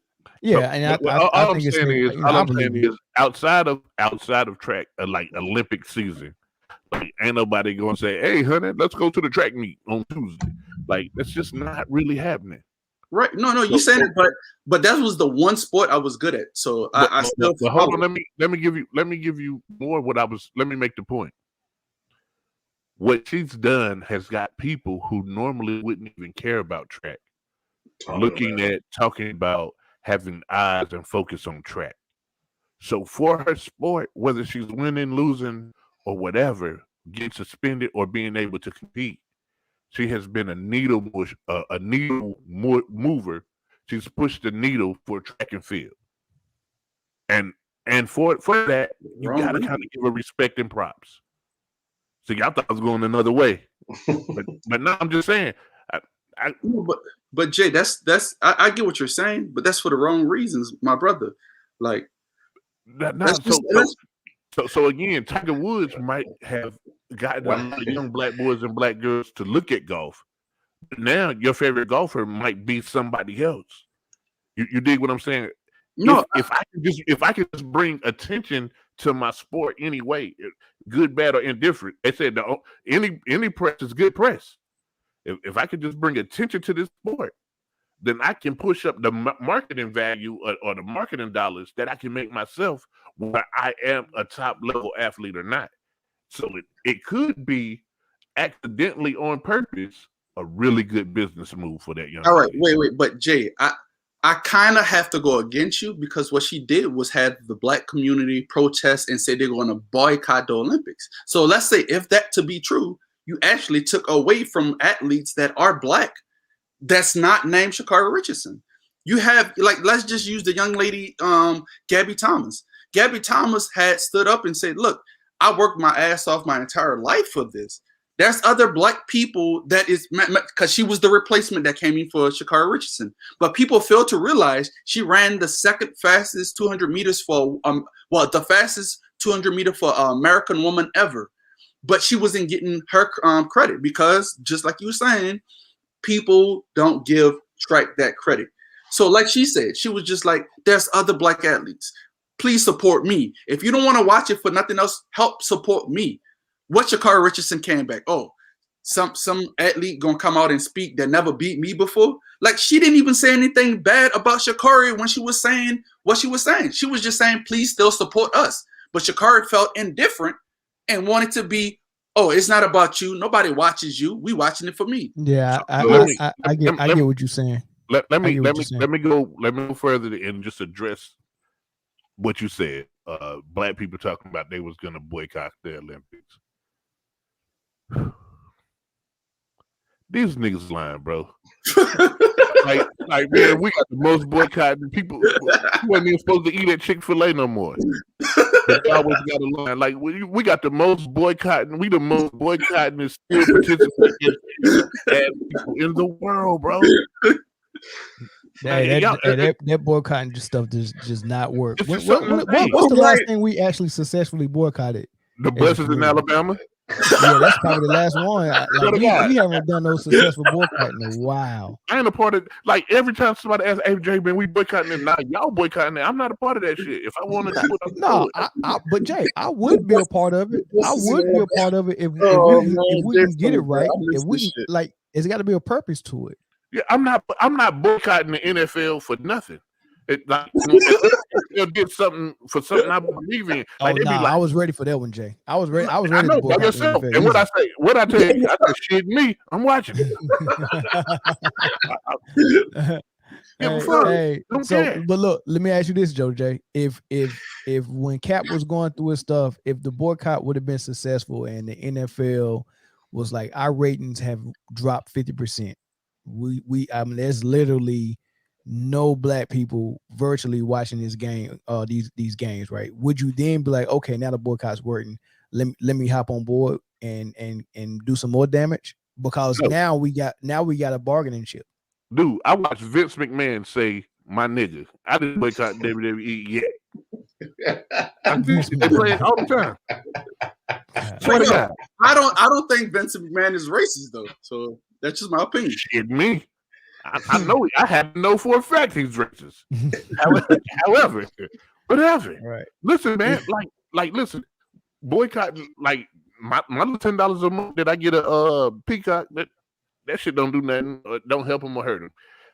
Yeah, and all I'm saying is outside of track, like Olympic season, like ain't nobody gonna say, "Hey, honey, let's go to the track meet on Tuesday." Like that's just not really happening. Right? No, you said it, but that was the one sport I was good at. So I still. But hold on, let me give you more. Let me make the point. what she's done has got people who normally wouldn't even care about track talking about having eyes and focus on track. So for her sport, whether she's winning, losing, or whatever, getting suspended or being able to compete, she has been a needle mover. She's pushed the needle for track and field, and for that, you gotta kind of give her respect and props. See, I thought I was going another way, but now I'm just saying. But Jay, that's I get what you're saying, but that's for the wrong reasons, my brother. Like, so again, Tiger Woods might have gotten a lot of young black boys and black girls to look at golf. But now your favorite golfer might be somebody else. You dig what I'm saying? No, if I could just bring attention to my sport anyway, good, bad, or indifferent. They said any press is good press. If I could just bring attention to this sport, then I can push up the marketing value or the marketing dollars that I can make myself, whether I am a top level athlete or not. So it could be accidentally on purpose a really good business move for that young. All right, wait, but Jay, I kind of have to go against you because what she did was had the black community protest and say they're going to boycott the Olympics. So let's say if that to be true, you actually took away from athletes that are black that's not named Sha'Carri Richardson. You have, like, let's just use the young lady, Gabby Thomas. Gabby Thomas had stood up and said, look, I worked my ass off my entire life for this. There's other black people that is, because she was the replacement that came in for Sha'Carri Richardson. But people fail to realize she ran the second fastest 200 meters for, the fastest 200 meter for American woman ever. But she wasn't getting her credit because, just like you were saying, people don't give track that credit. So like she said, she was just like, there's other black athletes. Please support me. If you don't want to watch it for nothing else, help support me. What Sha'Carri Richardson came back? Oh, some athlete gonna come out and speak that never beat me before? Like, she didn't even say anything bad about Sha'Carri when she was saying what she was saying. She was just saying, please still support us. But Sha'Carri felt indifferent and wanted to be, oh, it's not about you. Nobody watches you. We watching it for me. Yeah, I get what you're saying. Let me go further and just address what you said. Black people talking about they was gonna boycott the Olympics. These niggas lying, bro. like man, we got the most boycotting people. We wasn't even supposed to eat at Chick-fil-A no more. They always got a line. Like we got the most boycotting. We the most boycotting and still participating people in the world, bro. That boycotting stuff just not work. What's the last thing we actually successfully boycotted? The buses in Alabama. Yeah, that's probably the last one. We haven't done no successful boycotting in a while. I ain't a part of, like, every time somebody asks, hey, Jay, man, we boycotting it now. Y'all boycotting it. I'm not a part of that shit. If I want to do it, no, but Jay, I would be a part of it. I would be a part of it if we can get it right. If we like, it's got to be a purpose to it. Yeah, I'm not boycotting the NFL for nothing. Like, they'll get something for something I believe in. Like, I was ready for that one, Jay. I was ready. To boycott yourself. And what I tell you, I said, shit, me, I'm watching. But look, let me ask you this, Joe Jay. If when Cap was going through his stuff, if the boycott would have been successful and the NFL was like, our ratings have dropped 50%. There's literally no black people virtually watching this game, these games, right? Would you then be like, okay, now the boycott's working, let me hop on board and do some more damage? Because now we got a bargaining chip. Dude, I watched Vince McMahon say, my nigga, I didn't boycott WWE yet. They play it all the time. I don't think Vince McMahon is racist though. So that's just my opinion. Shit, me. I know. I have to know for a fact he's racist. However, whatever. Right. Listen, man. Listen. Boycotting, like my $10 a month that I get a Peacock. That shit don't do nothing. Or don't help him or hurt him.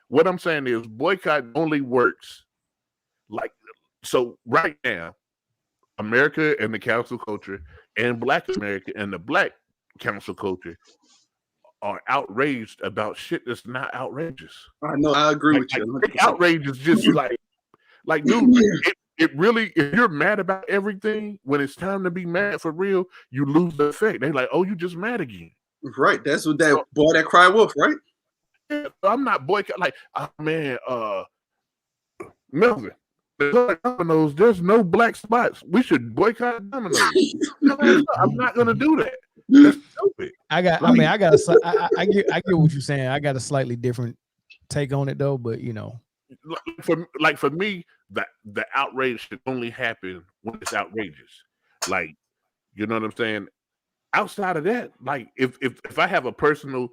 What I'm saying is, boycott only works. Like, so right now, America and the council culture and Black America and the Black council culture are outraged about shit that's not outrageous. I know, I agree with you. Outrage is just like, dude, it really, if you're mad about everything, when it's time to be mad for real, you lose the effect. They're like, oh, you just mad again. Right. That's what that boy that cried wolf, right? Yeah, I'm not boycott. Like, oh, man, Melvin, Domino's, there's no black spots. We should boycott Domino's. I'm not gonna do that. That's stupid. I get what you're saying. I got a slightly different take on it though, but you know, for me, the outrage should only happen when it's outrageous. Like, you know what I'm saying? Outside of that, like if I have a personal,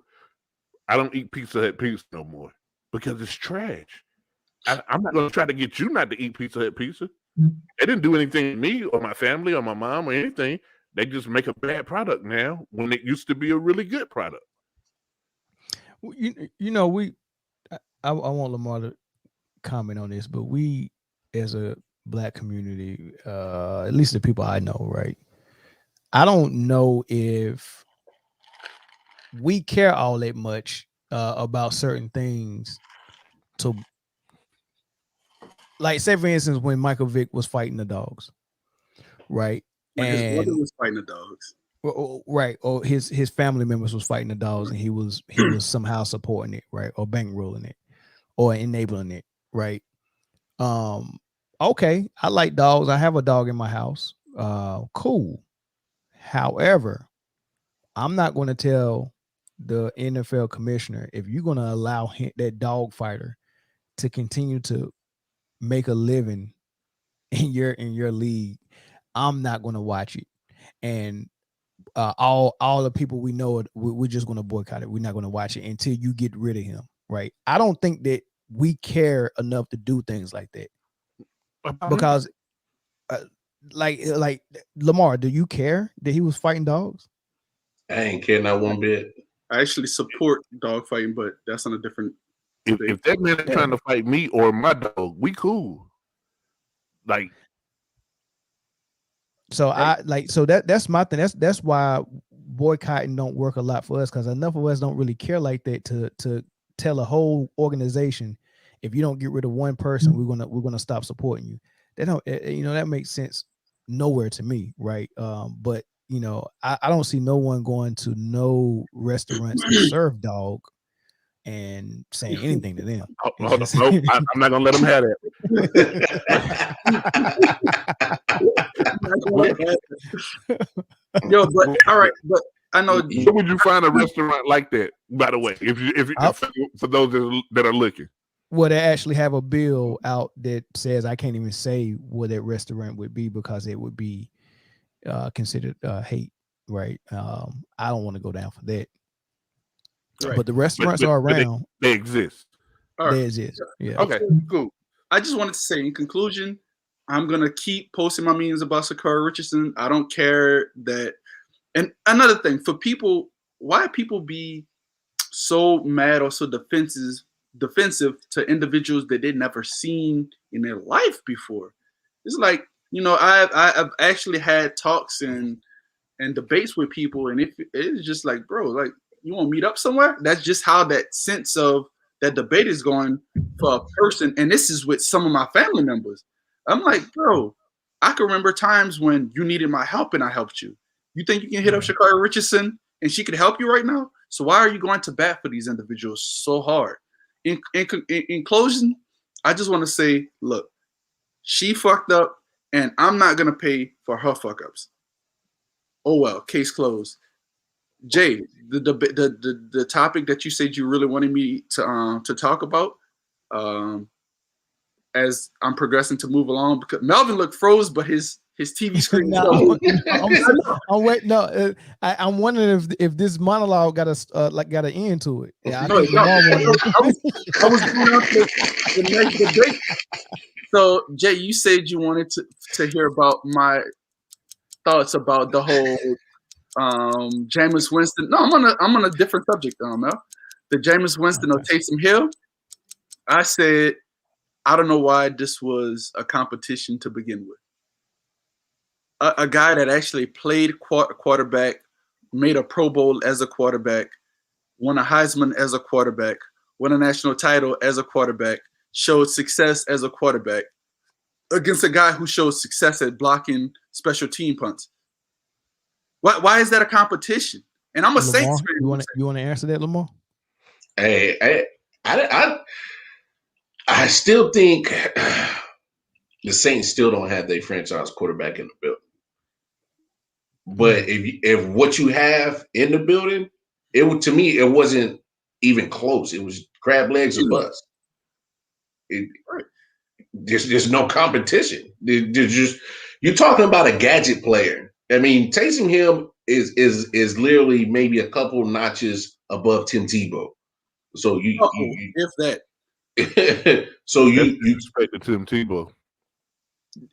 I don't eat Pizza Hut pizza no more because it's trash. I'm not gonna try to get you not to eat Pizza Hut pizza. They didn't do anything to me or my family or my mom or anything. They just make a bad product now when it used to be a really good product. You know, I want Lamar to comment on this, but we as a black community, at least the people I know, right? I don't know if we care all that much about certain things. To like, say for instance, when Michael Vick was fighting the dogs, right? His brother was fighting the dogs. Right, or his family members was fighting the dogs, and he was somehow supporting it, right, or bankrolling it, or enabling it, right? Okay, I like dogs. I have a dog in my house. Cool. However, I'm not going to tell the NFL commissioner if you're going to allow that dog fighter to continue to make a living in your league. I'm not going to watch it, and all the people we know, we're just going to boycott it. We're not going to watch it until you get rid of him, right? I don't think that we care enough to do things like that, because like Lamar, do you care that he was fighting dogs? I ain't care not one bit. I actually support dog fighting, but that's on a different. If that man is trying to fight me or my dog, we cool. Like, so that's my thing. That's why boycotting don't work a lot for us, because enough of us don't really care like that to tell a whole organization, if you don't get rid of one person, we're gonna stop supporting you. They don't, that makes sense nowhere to me, right? But I don't see no one going to no restaurants that serve dog and saying anything to them. Nope, I'm not gonna let them have that. Yo, but all right, but I know. Where would you find a restaurant like that? By the way, if for those that are looking, well, they actually have a bill out that says, I can't even say what that restaurant would be because it would be considered hate, right? I don't want to go down for that. Right. But the restaurants are around. They exist. They exist. Yeah. Okay, cool. I just wanted to say, in conclusion, I'm gonna keep posting my memes about Sha'Carri Richardson. I don't care that. And another thing, for people, why people be so mad or so defensive to individuals that they've never seen in their life before? It's like, I've actually had talks and debates with people, and it's just like, bro, like, you want to meet up somewhere? That's just how that sense of that debate is going for a person. And this is with some of my family members. I'm like, bro, I can remember times when you needed my help and I helped you. You think you can hit up Sha'Carri Richardson and she could help you right now? So why are you going to bat for these individuals so hard? In closing, I just want to say, look, she fucked up and I'm not going to pay for her fuck ups. Oh, well, case closed. Jay, the topic that you said you really wanted me to talk about, as I'm progressing to move along, because Melvin looked froze, but his TV screen. I'm waiting. No, I'm wondering if this monologue got an end to it. Yeah, I was going on to the next debate. So, Jay, you said you wanted to hear about my thoughts about the whole Jameis Winston. No, I'm on a different subject, Mel. The Jameis Winston or Taysom Hill. I said, I don't know why this was a competition to begin with. A guy that actually played quarterback made a Pro Bowl as a quarterback, won a Heisman as a quarterback, won a national title as a quarterback, showed success as a quarterback against a guy who showed success at blocking special team punts. Why is that a competition? And I'm a Saints fan. You want to answer that, Lamar? Hey, I still think the Saints still don't have their franchise quarterback in the building. But if what you have in the building, to me it wasn't even close. It was crab legs or bust. There's no competition. You're talking about a gadget player. I mean, Taysom Hill is literally maybe a couple notches above Tim Tebow. So if that. So you expect Tim Tebow.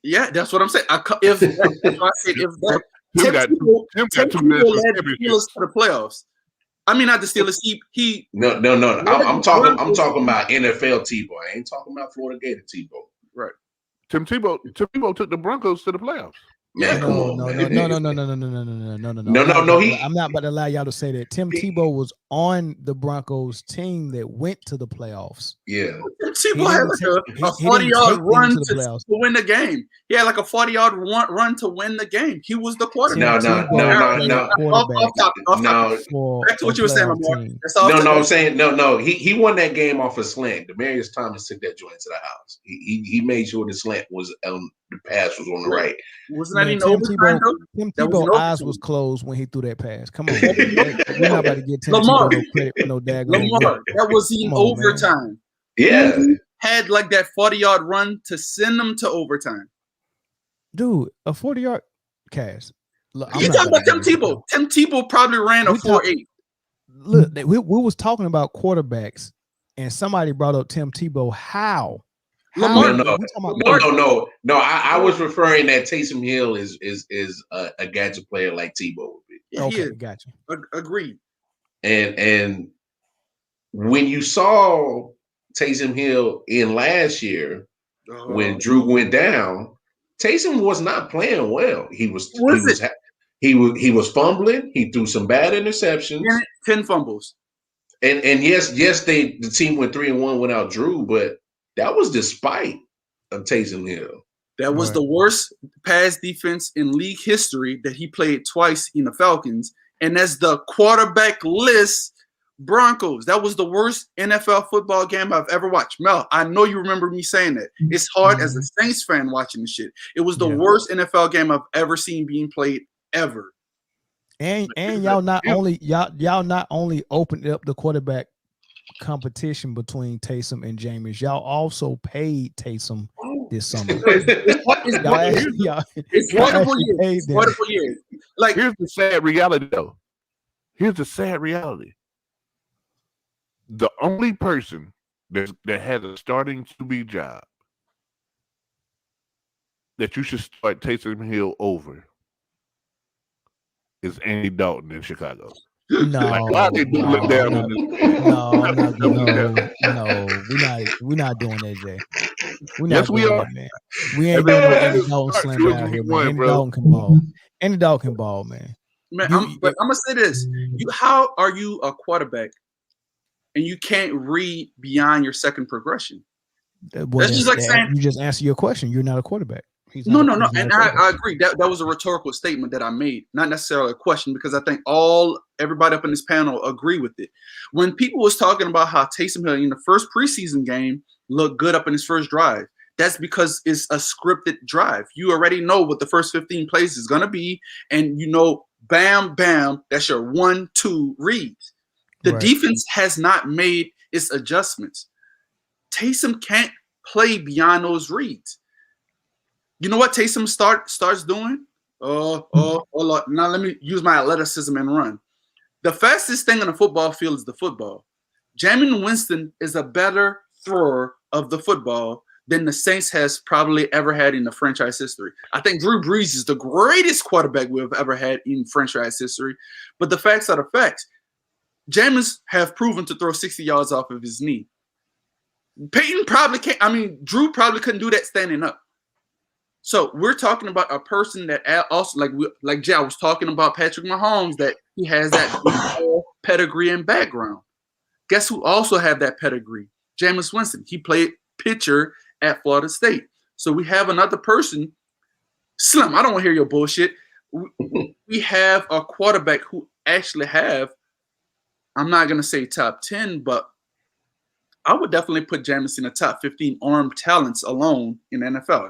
Yeah, that's what I'm saying. If that Tim got two led the Steelers to the playoffs. I mean, not the Steelers. He. No. I'm talking about NFL Tebow. I ain't talking about Florida Gator Tebow. Right. Tim Tebow took the Broncos to the playoffs. Man, come on, no. I'm not about to allow y'all to say that. Tim Tebow was on the Broncos team that went to the playoffs. Yeah. Tim Tebow had like a 40-yard run to win the game. He had like a 40-yard run to win the game. He was the quarterback. No. Back to what you were saying, Lamar. I'm saying no. He won that game off a slant. Demarius Thomas took that joint to the house. He made sure the slant was the pass was on the right. Wasn't that in overtime? Tim Tebow's eyes was closed when he threw that pass. Come on, we're not about to get Tim Tebow no credit for no daggone. Lamar, that was in overtime. Yeah, he had like that 40-yard run to send them to overtime. Dude, a 40-yard cast. You talking about Tim Tebow? Tim Tebow probably ran a 4.8. Look, we was talking about quarterbacks, and somebody brought up Tim Tebow. How? No. I was referring that Taysom Hill is a gadget player like Tebow would be. Yeah, okay, gotcha. Agreed. And when you saw Taysom Hill in last year, when Drew went down, Taysom was not playing well. He was fumbling. He threw some bad interceptions. 10 fumbles. And yes, the team went 3-1 without Drew, but that was despite of Taysom Hill. That was the worst pass defense in league history that he played twice in the Falcons. And that's the quarterback-less Broncos. That was the worst NFL football game I've ever watched. Mel, I know you remember me saying that. It's hard as a Saints fan watching this shit. It was the worst NFL game I've ever seen being played ever. And y'all not only opened up the quarterback competition between Taysom and Jameis, y'all also paid Taysom this summer. It's wonderful years. Like, here's the sad reality, though. Here's the sad reality. The only person that has a starting QB job that you should start Taysom Hill over is Andy Dalton in Chicago. No, why they do look down on this? No, we're not doing that, Jay. Yes, we are. That, man. We ain't doing no Andy Dalton slam out here, man. Andy Dalton can ball. Andy Dalton can ball, man. Man, I'm gonna say this: how are you a quarterback and you can't read beyond your second progression? That's just like saying you just answer your question. You're not a quarterback. No. And I agree. That was a rhetorical statement that I made, not necessarily a question, because I think everybody up in this panel agree with it. When people was talking about how Taysom Hill in the first preseason game looked good up in his first drive, that's because it's a scripted drive. You already know what the first 15 plays is going to be, and you know, bam, bam, that's your 1-2 reads. The defense has not made its adjustments. Taysom can't play beyond those reads. You know what Taysom starts doing? Now let me use my athleticism and run. The fastest thing on the football field is the football. Jameis Winston is a better thrower of the football than the Saints has probably ever had in the franchise history. I think Drew Brees is the greatest quarterback we've ever had in franchise history. But the facts are the facts. Jameis have proven to throw 60 yards off of his knee. Peyton probably can't. I mean, Drew probably couldn't do that standing up. So we're talking about a person that also, like Jay, I was talking about Patrick Mahomes, that He has that pedigree and background. Guess who also have that pedigree? Jameis Winston. He played pitcher at Florida State. So we have another person. Slim, I don't want to hear your bullshit. We have a quarterback who actually have, I'm not going to say top 10, but I would definitely put Jameis in the top 15 armed talents alone in the NFL.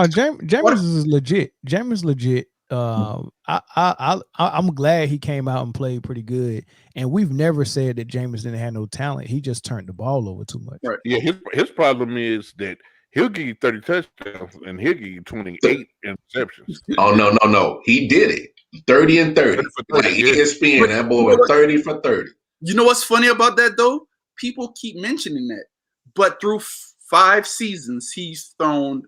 Jameis is legit. Jameis legit. I'm glad he came out and played pretty good. And we've never said that Jameis didn't have no talent. He just turned the ball over too much. Right. Yeah, his problem is that he'll give you 30 touchdowns and he'll give you 28 interceptions. Oh, no. He did it. 30 and 30. Like ESPN, that boy was 30 for 30. You know what's funny about that, though? People keep mentioning that. But through 5 seasons, he's thrown,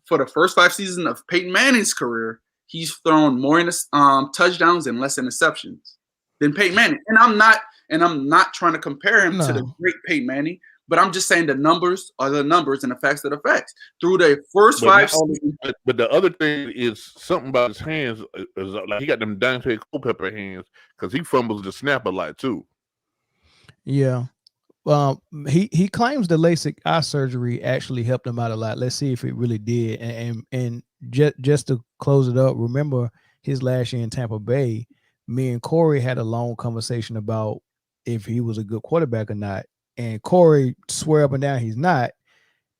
for the first 5 seasons of Peyton Manning's career, he's thrown more touchdowns and less interceptions than Peyton Manning. And I'm not trying to compare him to the great Peyton Manning, but I'm just saying the numbers are the numbers and the facts are the facts. Through the first 5 seasons. But the other thing is something about his hands. Is like he got them Dante Culpepper hands because he fumbles the snap a lot too. Yeah. He claims the LASIK eye surgery actually helped him out a lot. Let's see if it really did. And just to close it up, remember his last year in Tampa Bay, me and Corey had a long conversation about if he was a good quarterback or not. And Corey swear up and down he's not.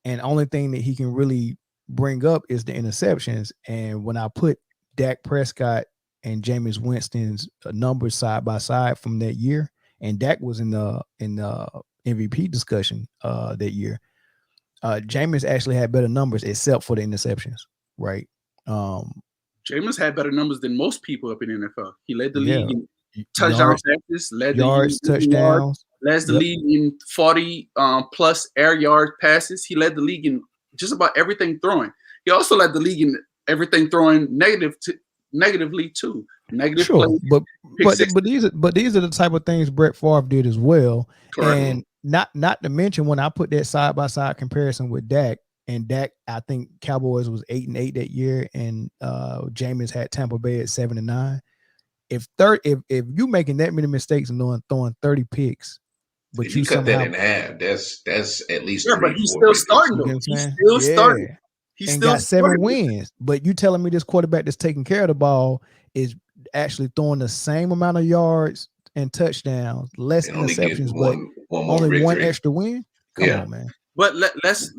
And only thing that he can really bring up is the interceptions. And when I put Dak Prescott and Jameis Winston's numbers side by side from that year, and Dak was in the MVP discussion that year, Jameis actually had better numbers except for the interceptions, right? Jameis had better numbers than most people up in the NFL. He led the league in touchdown passes, led yards, the league in touchdowns, led the league in 40 plus air yard passes. He led the league in just about everything throwing. He also led the league in everything throwing negatively too. Negative sure, plays, but these are the type of things Brett Favre did as well. Correct. And not to mention when I put that side by side comparison with Dak, and Dak, I think Cowboys was 8-8 that year, and Jameis had Tampa Bay at 7-9. If you making that many mistakes and throwing 30 picks, but if you cut that in half, that's at least but he's still starting though. He's still starting. He's still got 7 wins. But you telling me this quarterback that's taking care of the ball is actually throwing the same amount of yards and touchdowns, less interceptions, but only one extra win? Come on, man. But let's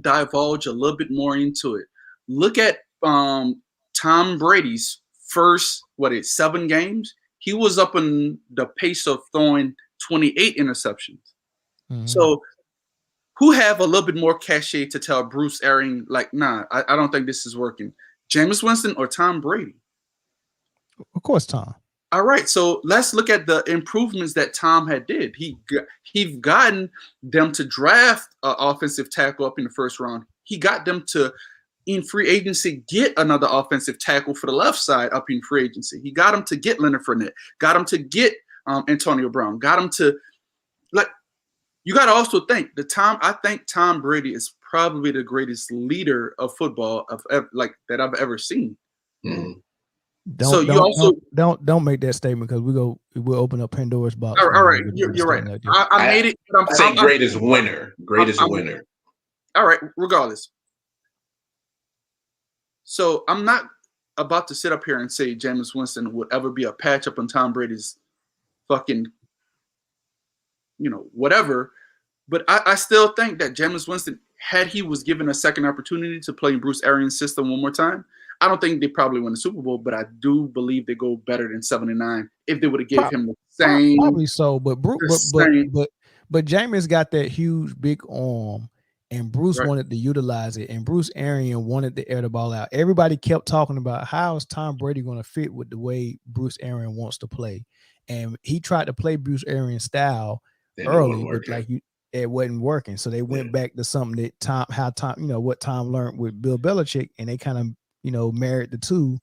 divulge a little bit more into it. Look at Tom Brady's first 7 games. He was up in the pace of throwing 28 interceptions. Mm-hmm. So who have a little bit more cachet to tell Bruce Arians, like, nah, I don't think this is working? Jameis Winston or Tom Brady? Of course, Tom. All right, so let's look at the improvements that Tom had did. He's gotten them to draft an offensive tackle up in the first round. He got them to, in free agency, get another offensive tackle for the left side up in free agency. He got them to get Leonard Fournette, got them to get Antonio Brown, got them to, like, you got to also think I think Tom Brady is probably the greatest leader of football that I've ever seen. Mm-hmm. Don't make that statement because we'll open up Pandora's box. All right, you're right. Like I made it. But I'm saying greatest winner. All right, regardless. So I'm not about to sit up here and say Jameis Winston would ever be a patch up on Tom Brady's fucking, whatever. But I still think that Jameis Winston, had he was given a second opportunity to play in Bruce Arians' system one more time, I don't think they probably win the Super Bowl, but I do believe they go better than 7-9 if they would have given him the same. Probably so, but Jameis got that huge big arm, and Bruce wanted to utilize it, and Bruce Arians wanted to air the ball out. Everybody kept talking about how is Tom Brady going to fit with the way Bruce Arians wants to play, and he tried to play Bruce Arians' style early, but it wasn't working. So they went back to something that Tom what Tom learned with Bill Belichick, and they kind of married the two,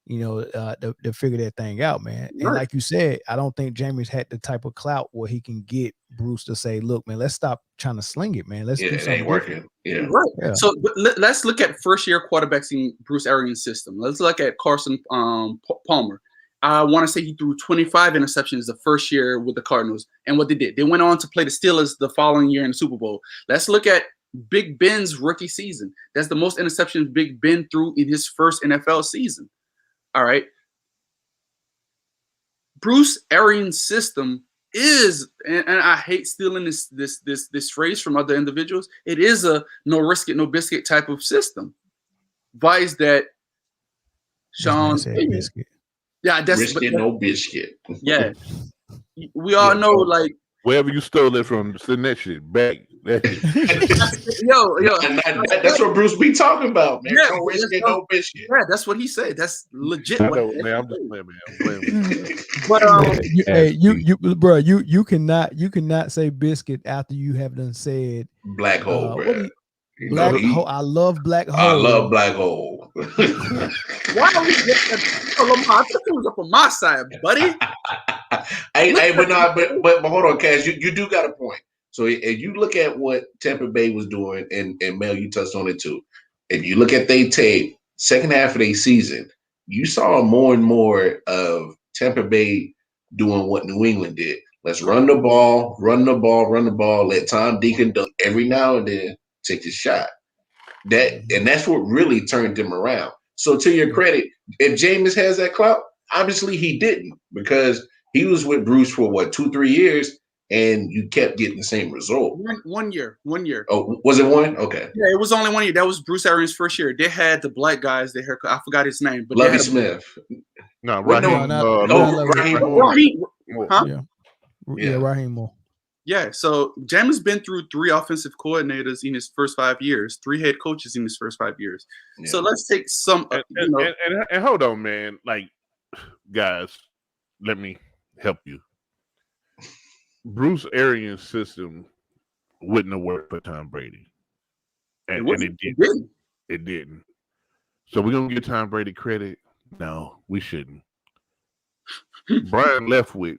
to figure that thing out, man. And like you said, I don't think Jameis had the type of clout where he can get Bruce to say, look, man, let's stop trying to sling it, man. Let's do something. It ain't working. Yeah. Right. Yeah. So let's look at first-year quarterbacks in Bruce Arians' system. Let's look at Carson Palmer. I want to say he threw 25 interceptions the first year with the Cardinals. And what they did, they went on to play the Steelers the following year in the Super Bowl. Let's look at Big Ben's rookie season. That's the most interceptions Big Ben threw in his first NFL season. All right. Bruce Arians' system is, and I hate stealing this phrase from other individuals. It is a no risk it, no biscuit type of system. Vice that Sean. Yeah, that's risk it, no biscuit. Yeah, we all know, like, wherever you stole it from, send that shit back. yo, that's what Bruce be talking about, man. Yeah, no risk it, no biscuit. Yeah, that's what he said. That's legit. Man, I'm just playing, man. I'm playing. But you cannot say biscuit after you have done said black hole, bro. Black hole. I love black hole. I love black hole. Why are we getting I thought it was up on my side, buddy. But hold on, Cash. You do got a point. So if you look at what Tampa Bay was doing, and Mel, you touched on it too. If you look at their tape, second half of their season, you saw more and more of Tampa Bay doing what New England did. Let's run the ball. Let Tom Deacon dunk every now and then. Take his shot. That's what really turned him around. So to your credit, if Jameis has that clout, obviously he didn't, because he was with Bruce for 2-3 years, and you kept getting the same result. One year. Oh, was it one? Okay. Yeah, it was only 1 year. That was Bruce Arians' first year. They had the black guys. I forgot his name, but Lovie Smith. Raheem. Raheem. Huh? Yeah, Raheem Moore. Yeah, so Jameis been through 3 offensive coordinators in his first 5 years, 3 head coaches in his first 5 years. Yeah. So let's take some. And hold on, man. Like, guys, let me help you. Bruce Arians' system wouldn't have worked for Tom Brady, and it didn't. It didn't. So we're gonna give Tom Brady credit? No, we shouldn't. Brian Leftwich.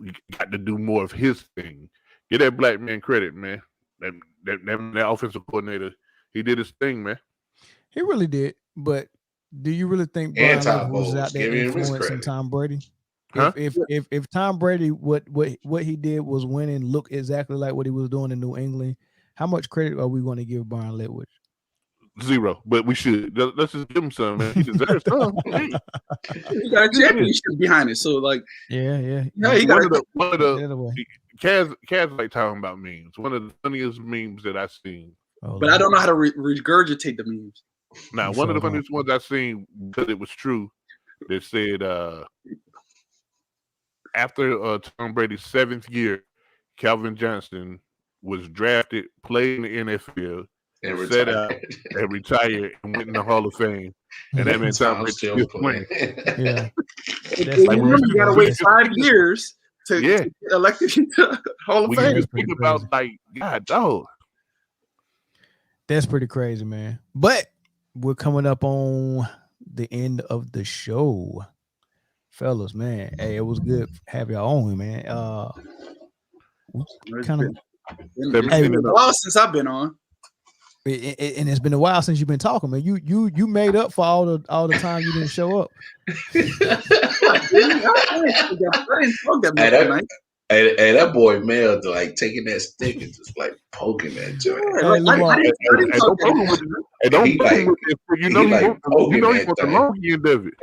We got to do more of his thing. Get that black man credit, man. That offensive coordinator, he did his thing, man. He really did. But do you really think Brian was out there influencing Tom Brady? Huh? If Tom Brady, what he did was win and look exactly like what he was doing in New England, how much credit are we going to give Brian Leftwich? 0, but we should. Let's just give him some, man. He deserves some. He got a championship behind it, so like, yeah. He got one of the Kaz like talking about memes. One of the funniest memes that I've seen. But I don't know how to regurgitate the memes. Now, one of the funniest ones I've seen, because it was true, that said after Tom Brady's 7th year, Calvin Johnson was drafted, played in the NFL. And set out and retired and went in the Hall of Fame, and that meant Tom Brady still playing. Yeah, you gotta wait 5 years to get elected into Hall of Fame. Just think about God, dog. That's pretty crazy, man. But we're coming up on the end of the show, fellas. Man, hey, it was good to have y'all on, man. It's been a while since I've been on. And it's been a while since you've been talking, man. You made up for all the time you didn't show up. Hey, that boy Mel, like taking that stick and just like poking that joint. He wants the long end of it.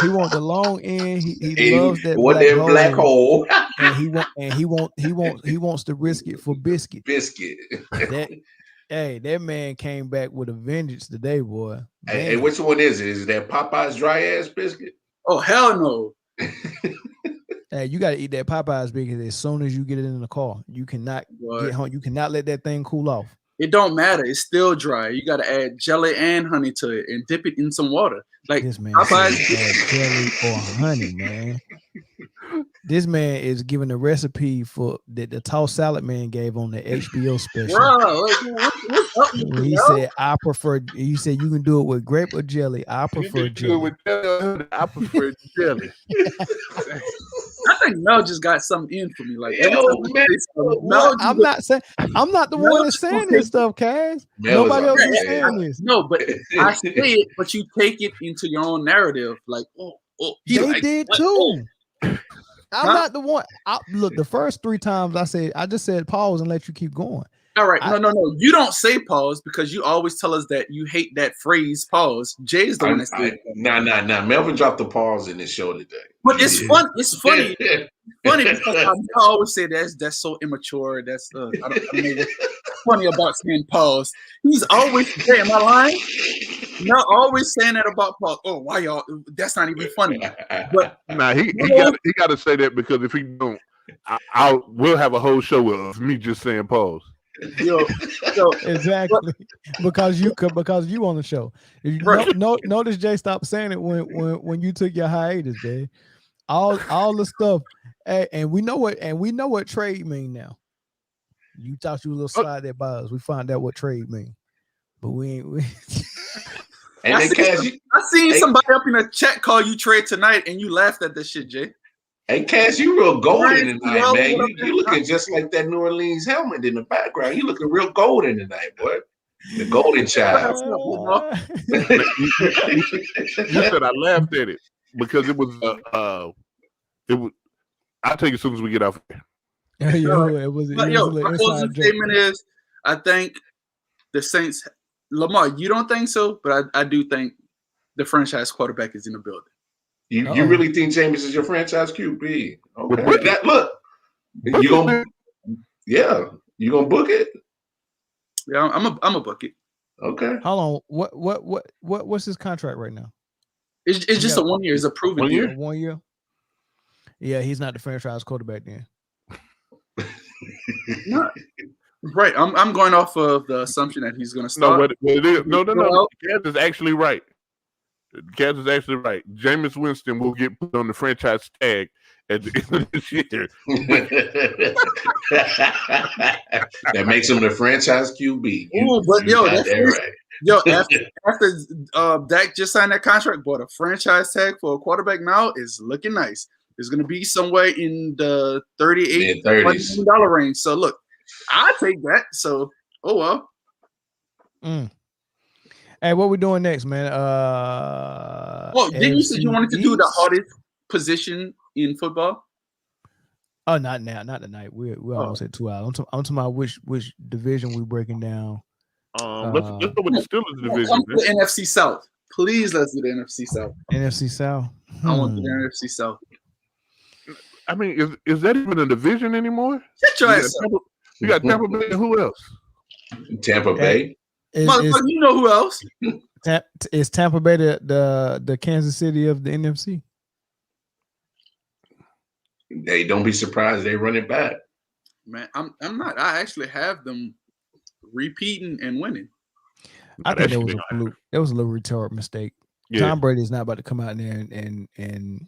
He wants the long end. He loves that black hole. And he wants to risk it for biscuit. That man came back with a vengeance today, boy. Hey, which one is it? Is it that Popeye's dry ass biscuit? Oh, hell no. Hey, you got to eat that Popeye's biscuit as soon as you get it in the car. You cannot get home. You cannot let that thing cool off. It don't matter. It's still dry. You got to add jelly and honey to it and dip it in some water. Like this man add jelly or honey, man. This man is giving a recipe for that the tossed salad man gave on the HBO special. Bro, he said, "I prefer." He said, "You can do it with grape or jelly. I prefer jelly." I prefer jelly. think Mel just got something in for me. Like, I'm not the one that's saying this stuff, Kaz. Nobody else is saying this. No, but I say it, but you take it into your own narrative. Like, they did too. I'm not the one. Look, the first 3 times I just said pause and let you keep going. All right, no. You don't say pause because you always tell us that you hate that phrase pause. Jay's the one that said Nah. Melvin dropped the pause in his show today. But it's fun. It's funny. Funny because I always say that's so immature. That's I don't know what's funny about saying pause. He's always saying my line. Not always saying that about pause. Oh, why y'all? That's not even funny. But he got to say that because if he don't, we'll have a whole show of me just saying pause. Yo, exactly because you on the show. Notice Jay stopped saying it when you took your hiatus, Jay. All the stuff, and we know what trade mean now. You thought you were a little slide that by us. We found out what trade mean, but we ain't. And I seen somebody up in the chat call you trade tonight, and you laughed at this shit, Jay. Hey, Cass, you real golden tonight, man. You looking just like that New Orleans helmet in the background. You looking real golden tonight, boy. The golden child. You said I laughed at it because it was I'll tell you as soon as we get off here. It was my closing statement is I think the Saints, Lamar, you don't think so, but I do think the franchise quarterback is in the building. You really think Jameis is your franchise QB? Okay. Look, you gonna book it? Yeah, I'm a book it. Okay. Hold on. What's his contract right now? It's just a 1 year. It's a proven year. 1 year. Yeah, he's not the franchise quarterback then. No. Right. I'm going off of the assumption that he's going to start. No. Kaz is actually right. Kaz is actually right. Jameis Winston will get put on the franchise tag at the end of this year. That makes him the franchise QB. Ooh, but that's right. Yo, after Dak just signed that contract, bought a franchise tag for a quarterback now is looking nice. It's going to be somewhere in the $38 million range. So look, I take that. So well. Hey, what we doing next, man? Didn't you say you wanted to do the hardest position in football? Oh, not now, not tonight. We're almost at 2 hours. I'm talking about which division we breaking down. Let's go with the Steelers division. Come to the NFC South. Please, let's do the NFC South. NFC South. I want the NFC South. I mean, is that even a division anymore? Shut your ass up. You got Tampa Bay and who else? Tampa Bay. Motherfucker, you know who else? Is Tampa Bay the Kansas City of the NFC? Hey, don't be surprised they run it back. Man, I'm not. I actually have them repeating and winning. I think that was a fluke. That was a little retarded mistake. Yeah. Tom Brady is not about to come out there and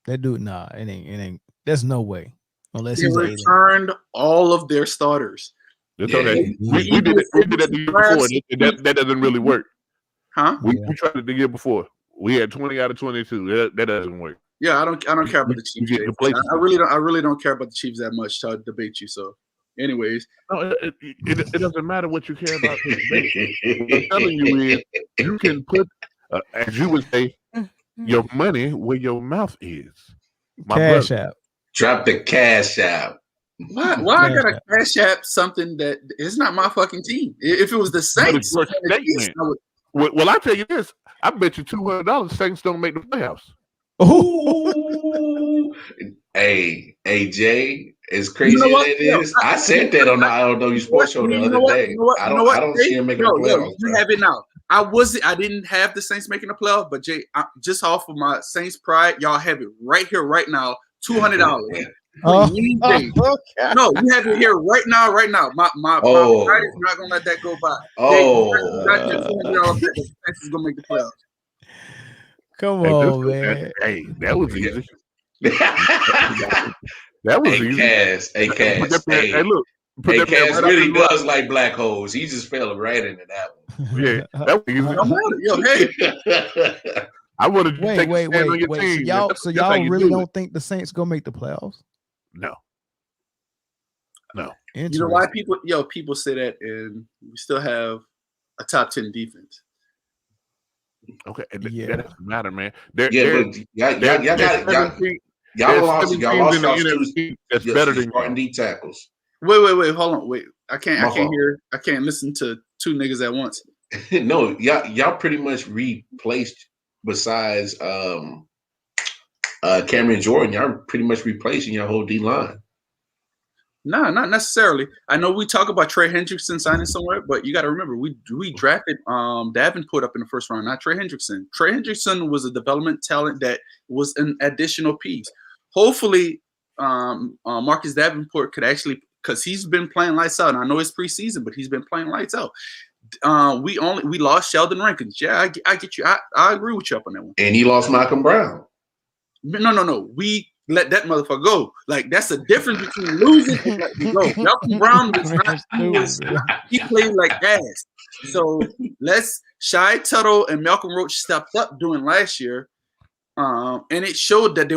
that dude. Nah, it ain't. There's no way unless they returned all of their starters. It's okay. We did it the year before. That doesn't really work. Huh? We tried it the year before. We had 20 out of 22. That doesn't work. Yeah, I don't care about the Chiefs. I really don't care about the Chiefs that much to debate you. So, anyways, no, it doesn't matter what you care about. What I'm telling you is, you can put, as you would say, your money where your mouth is. Cash app. Drop the cash app. Why I gotta cash app something that is not my fucking team? If it was the Saints, well, I tell you this, I bet you $200 Saints don't make the playoffs. Ooh. Hey, Jay, as crazy as it is, I said that on the I Don't Know You Sports Show the other day. I don't see him making the playoffs. You have it now. I didn't have the Saints making the playoff, but Jay, just off of my Saints pride, y'all have it right here, right now, $200. No, you have it here right now. My pride is not gonna let that go by. $200 is gonna make the playoffs. Come on, man. Hey, that was easy. That was easy. Cass. Hey, look. Cass really does like black holes. He just fell right into that one. Yeah, that was easy. Yo, hey. I wanted you to take a stand on your wait. team. So y'all really don't think the Saints gonna make the playoffs? No. You know why people say that, and we still have a top 10 defense. Okay, that doesn't matter, man. But y'all lost NFC that's better than starting D tackles. Wait, hold on. Wait. I can't listen to two niggas at once. No, y'all pretty much replaced besides Cameron Jordan, y'all pretty much replacing your whole D line. No, not necessarily. I know we talk about Trey Hendrickson signing somewhere, but you got to remember we drafted Davenport up in the first round, not Trey Hendrickson. Trey Hendrickson was a development talent that was an additional piece. Hopefully, Marcus Davenport could actually, because he's been playing lights out. And I know it's preseason, but he's been playing lights out. We lost Sheldon Rankins. Yeah, I get you. I agree with you up on that one. And he lost Malcolm Brown. No. We let that motherfucker go. Like, that's the difference between losing and letting go. Malcolm Brown he played like ass. So Shy Tuttle and Malcolm Roach stepped up doing last year. And it showed that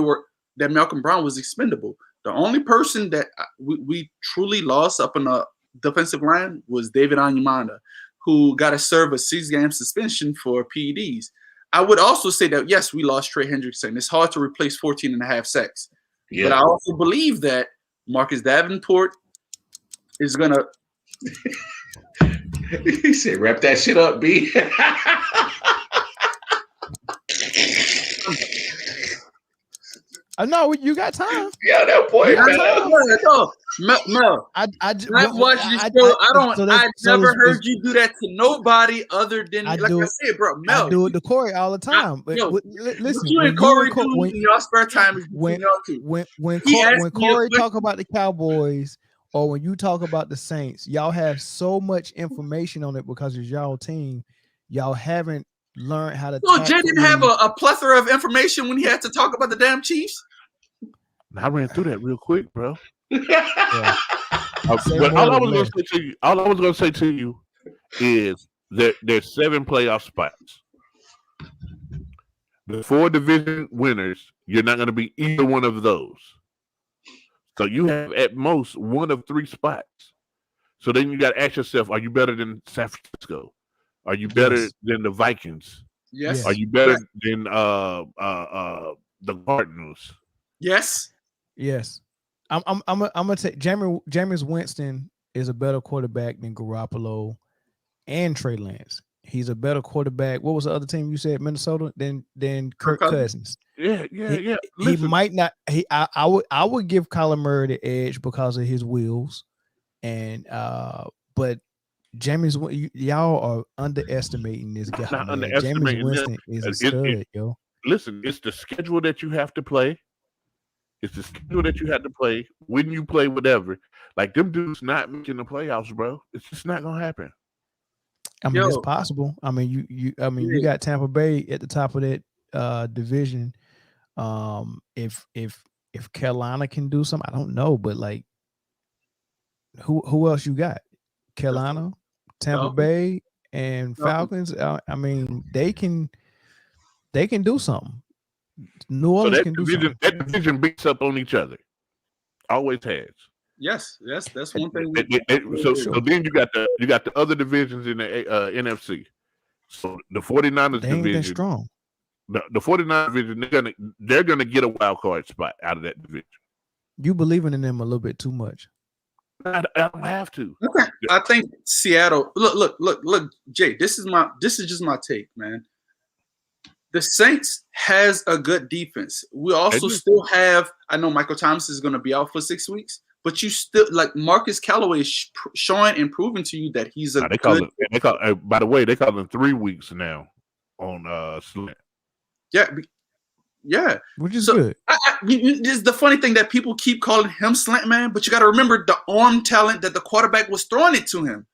that Malcolm Brown was expendable. The only person that we truly lost up in the defensive line was David Onyemata, who got to serve a 6-game suspension for PEDs. I would also say that, yes, we lost Trey Hendrickson. It's hard to replace 14.5 sacks. Yeah. But I also believe that Marcus Davenport is going to – He said, wrap that shit up, B. I know you got time. Yeah, that point. Mel, I never heard you do that to nobody other than I said, bro. Mel, I do it to Corey all the time. Listen, you and Corey do in your spare time is when Corey talk about the Cowboys or when you talk about the Saints, y'all have so much information on it because it's y'all team. Y'all haven't learned how to. No, Jay didn't have a plethora of information when he had to talk about the damn Chiefs. I ran through that real quick, bro. Yeah. But all I was going to say to you is that there's 7 playoff spots. The 4 division winners, you're not going to be either one of those. So you have at most one of 3 spots. So then you got to ask yourself, are you better than San Francisco? Are you better than the Vikings? Yes. Are you better than the Cardinals? Yes. I'm gonna take Jameis Winston is a better quarterback than Garoppolo and Trey Lance. He's a better quarterback. What was the other team you said? Minnesota than Kirk Cousins. Yeah. He might not. I would give Kyler Murray the edge because of his wheels, and but Jameis, y'all are underestimating this guy. Jameis Winston is a stud, yo. Listen, it's the schedule that you have to play. It's the schedule that you have to play when you play whatever. Like, them dudes not making the playoffs, bro. It's just not gonna happen. I mean, it's possible. I mean, you got Tampa Bay at the top of that division. If Carolina can do something, I don't know, but like, who else you got? Carolina, Tampa Bay, and Falcons. I mean, they can do something. New Orleans can do something. That division beats up on each other. Always has. Yes, that's one thing. So then you got the other divisions in the NFC. So the 49ers division, strong. The 49ers division, they're gonna get a wild card spot out of that division. You believing in them a little bit too much. I don't have to. Okay. I think Seattle. Look, Jay. This is just my take, man. The Saints has a good defense. We also still have. I know Michael Thomas is going to be out for 6 weeks, but you still like Marcus Callaway is showing and proving to you that he's a good. By the way, they call him 3 weeks now on Slant. Yeah, which is good. This is the funny thing that people keep calling him Slant Man, but you got to remember the arm talent that the quarterback was throwing it to him.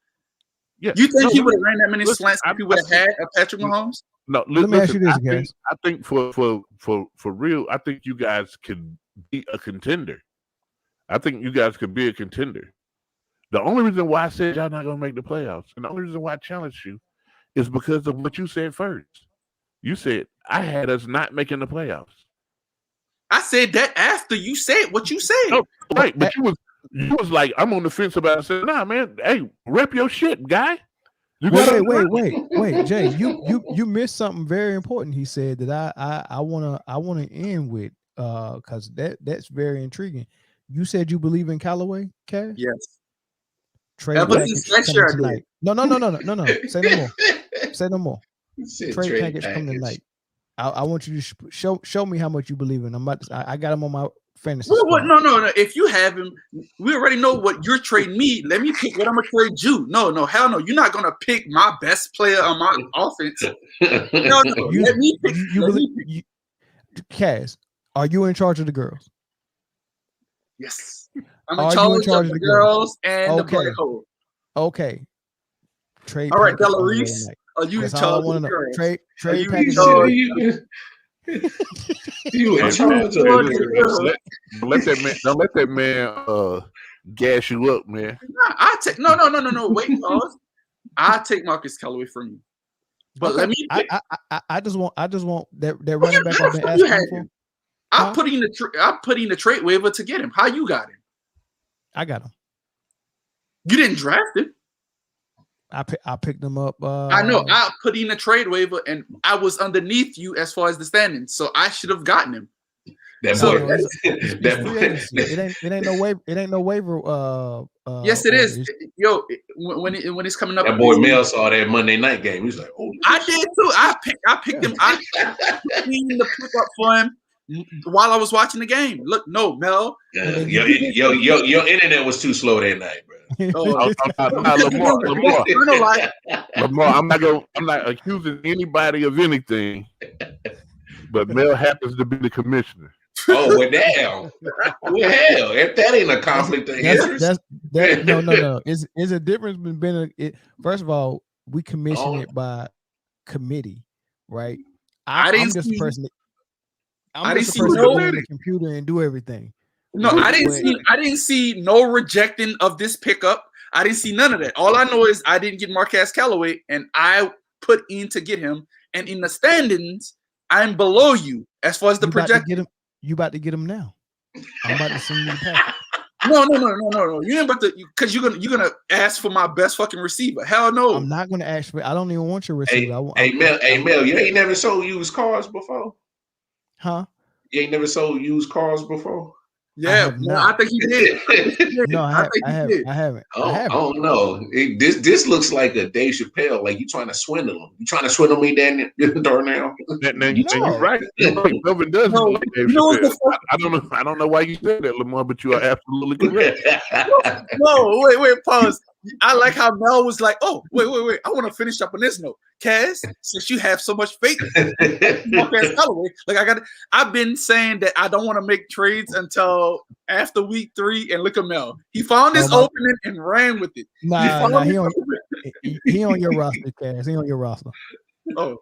Yeah, you think he would have ran that many slants if he would have had a Patrick Mahomes? No, let me ask you this, guys. I think for real, I think you guys could be a contender. I think you guys could be a contender. The only reason why I said y'all not gonna make the playoffs, and the only reason why I challenged you, is because of what you said first. You said I had us not making the playoffs. I said that after you said what you said. No, right, but you was like, I'm on the fence about it. I said, nah, man, hey, rep your shit, guy. Wait, Jay, you missed something very important. He said that I wanna end with because that's very intriguing. You said you believe in Callaway, Cash? Yes. Trade package coming tonight. No. Say no more. Say no more. Trade package coming tonight. I want you to show me how much you believe in. I got him on my fantasy. No. If you have him, we already know what you're trading me. Let me pick what I'm gonna trade you. No, hell no. You're not gonna pick my best player on my offense. No. Let me pick. Kaz, are you in charge of the girls? Yes. I'm in charge of the girls and the black hole. Okay. Trade. All right, Delarice. Are you in charge of the girls? Trade package. You in charge of the girls. Don't let that man gas you up, man. I take no. Wait, pause. I take Marcus Callaway from you. But let me I just want that running back I've been asking for. I'm putting the trade waiver to get him. How you got him? I got him. You didn't draft him. I picked them up. I know. I put in a trade waiver, and I was underneath you as far as the standings, so I should have gotten him. It ain't no waiver. Yes, it is. Yo, when it's coming up, that boy Mel saw that Monday night game. He's like, "Oh, I did too. I picked him. I seen the pickup for him while I was watching the game. Look, no, Mel. Your internet was too slow that night, bro. Lamar, I'm not accusing anybody of anything, but Mel happens to be the commissioner. Oh, well, damn. Well, hell, if that ain't a conflict of interest. No. It's a difference between first of all, we commission it by committee, right? I'm just the person to go on the computer and do everything. No, I didn't see no rejecting of this pickup. I didn't see none of that. All I know is I didn't get Marquez Callaway, and I put in to get him. And in the standings, I'm below you as far as the projection. You about to get him now. I'm about to send you the package. No. You ain't about to, because you're gonna ask for my best fucking receiver. Hell no. I'm not gonna ask for. I don't even want your receiver. Mel, you ain't never sold used cars before? Huh? You ain't never sold used cars before? Yeah, I think he did. No, I haven't. I don't know. This looks like a Dave Chappelle. Like you trying to swindle him. You trying to swindle me, Darnell? You're right. Melvin does. Like Dave Chappelle. I don't know why you said that, Lamar, but you are absolutely correct. No, wait, pause. I like how Mel was like, "Oh, wait. I want to finish up on this note, Kaz. Since you have so much faith, I've been saying that I don't want to make trades until after week 3, and look at Mel. He found this opening and ran with it. He on your roster, Kaz. He on your roster. Oh,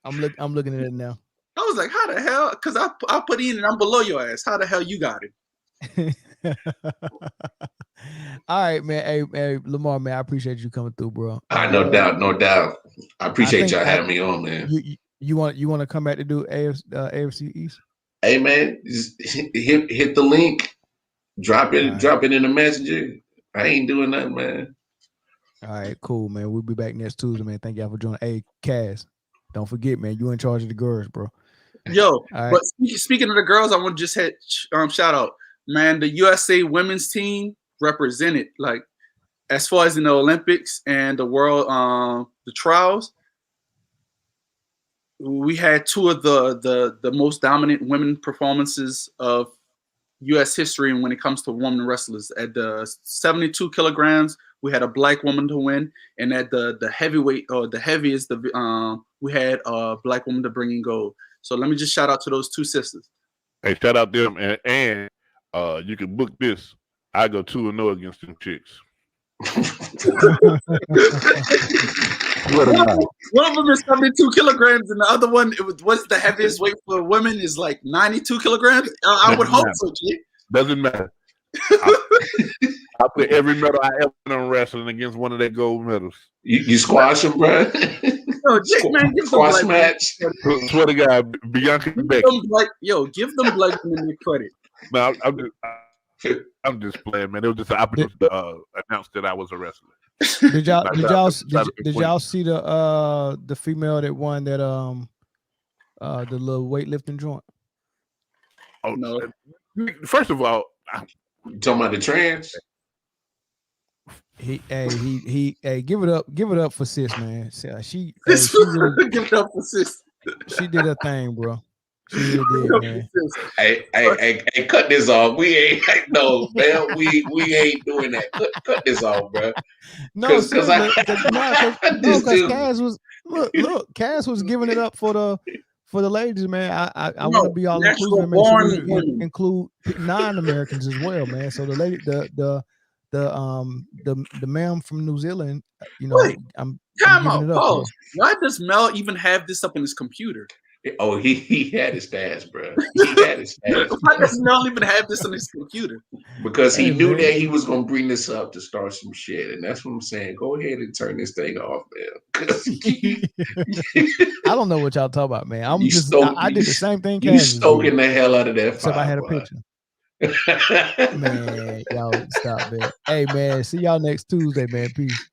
I'm looking at it now. I was like, how the hell? Because I put in and I'm below your ass. How the hell you got it? All right, man. Hey, Lamar, man, I appreciate you coming through, bro. No doubt. I appreciate y'all having me on, man. You want to come back to do AFC East? Hey, man, just hit the link, drop it in the messenger. I ain't doing nothing, man. All right, cool, man. We'll be back next Tuesday, man. Thank y'all for joining. Hey, Kaz, don't forget, man, you in charge of the girls, bro. Yo, but speaking of the girls, I want to just hit shout out, man. The USA women's team represented, like, as far as in the Olympics and the world, the trials. We had 2 of the most dominant women performances of U.S. history when it comes to women wrestlers. At the 72 kilograms, we had a black woman to win, and at the heavyweight or the heaviest, we had a black woman to bring in gold. So let me just shout out to those 2 sisters. Hey, shout out them, and you can book this. I go 2-0 against them chicks. One of them is 72 kilograms, and the other one, what's the heaviest weight for women is like 92 kilograms. I would hope so, G. Doesn't matter. I put every medal I ever done wrestling against one of their gold medals. You squash them, bro? Yo, Jake, man, give them cross black match. Swear to God, Bianca Becky. Give them black women their credit. No, I'm just playing, man. It was just an opportunity to announce that I was a wrestler. Did y'all see the female that won that the little weightlifting joint? Oh no! First of all, you talking about the trans? He give it up for sis, man. She really, give it up for sis. She did her thing, bro. She really did, man. Hey, cut this off. We ain't no, man. We ain't doing that. Cut this off, bro. No, because Cass was look. Cass was giving it up for the ladies, man. I want to be all inclusive, and make sure include non-Americans as well, man. So the lady, the ma'am from New Zealand, you know, I'm giving it up. Pause. Why does Mel even have this up in his computer? Oh, he had his stats, bro. He had his stats. Why does Mel even have this on his computer? Because he knew that he was gonna bring this up to start some shit, and that's what I'm saying. Go ahead and turn this thing off, man. I don't know what y'all talking about, man. I did the same thing. You stoking the hell out of that. Except I had a picture. Man, y'all stop, man. Hey, man, see y'all next Tuesday, man. Peace.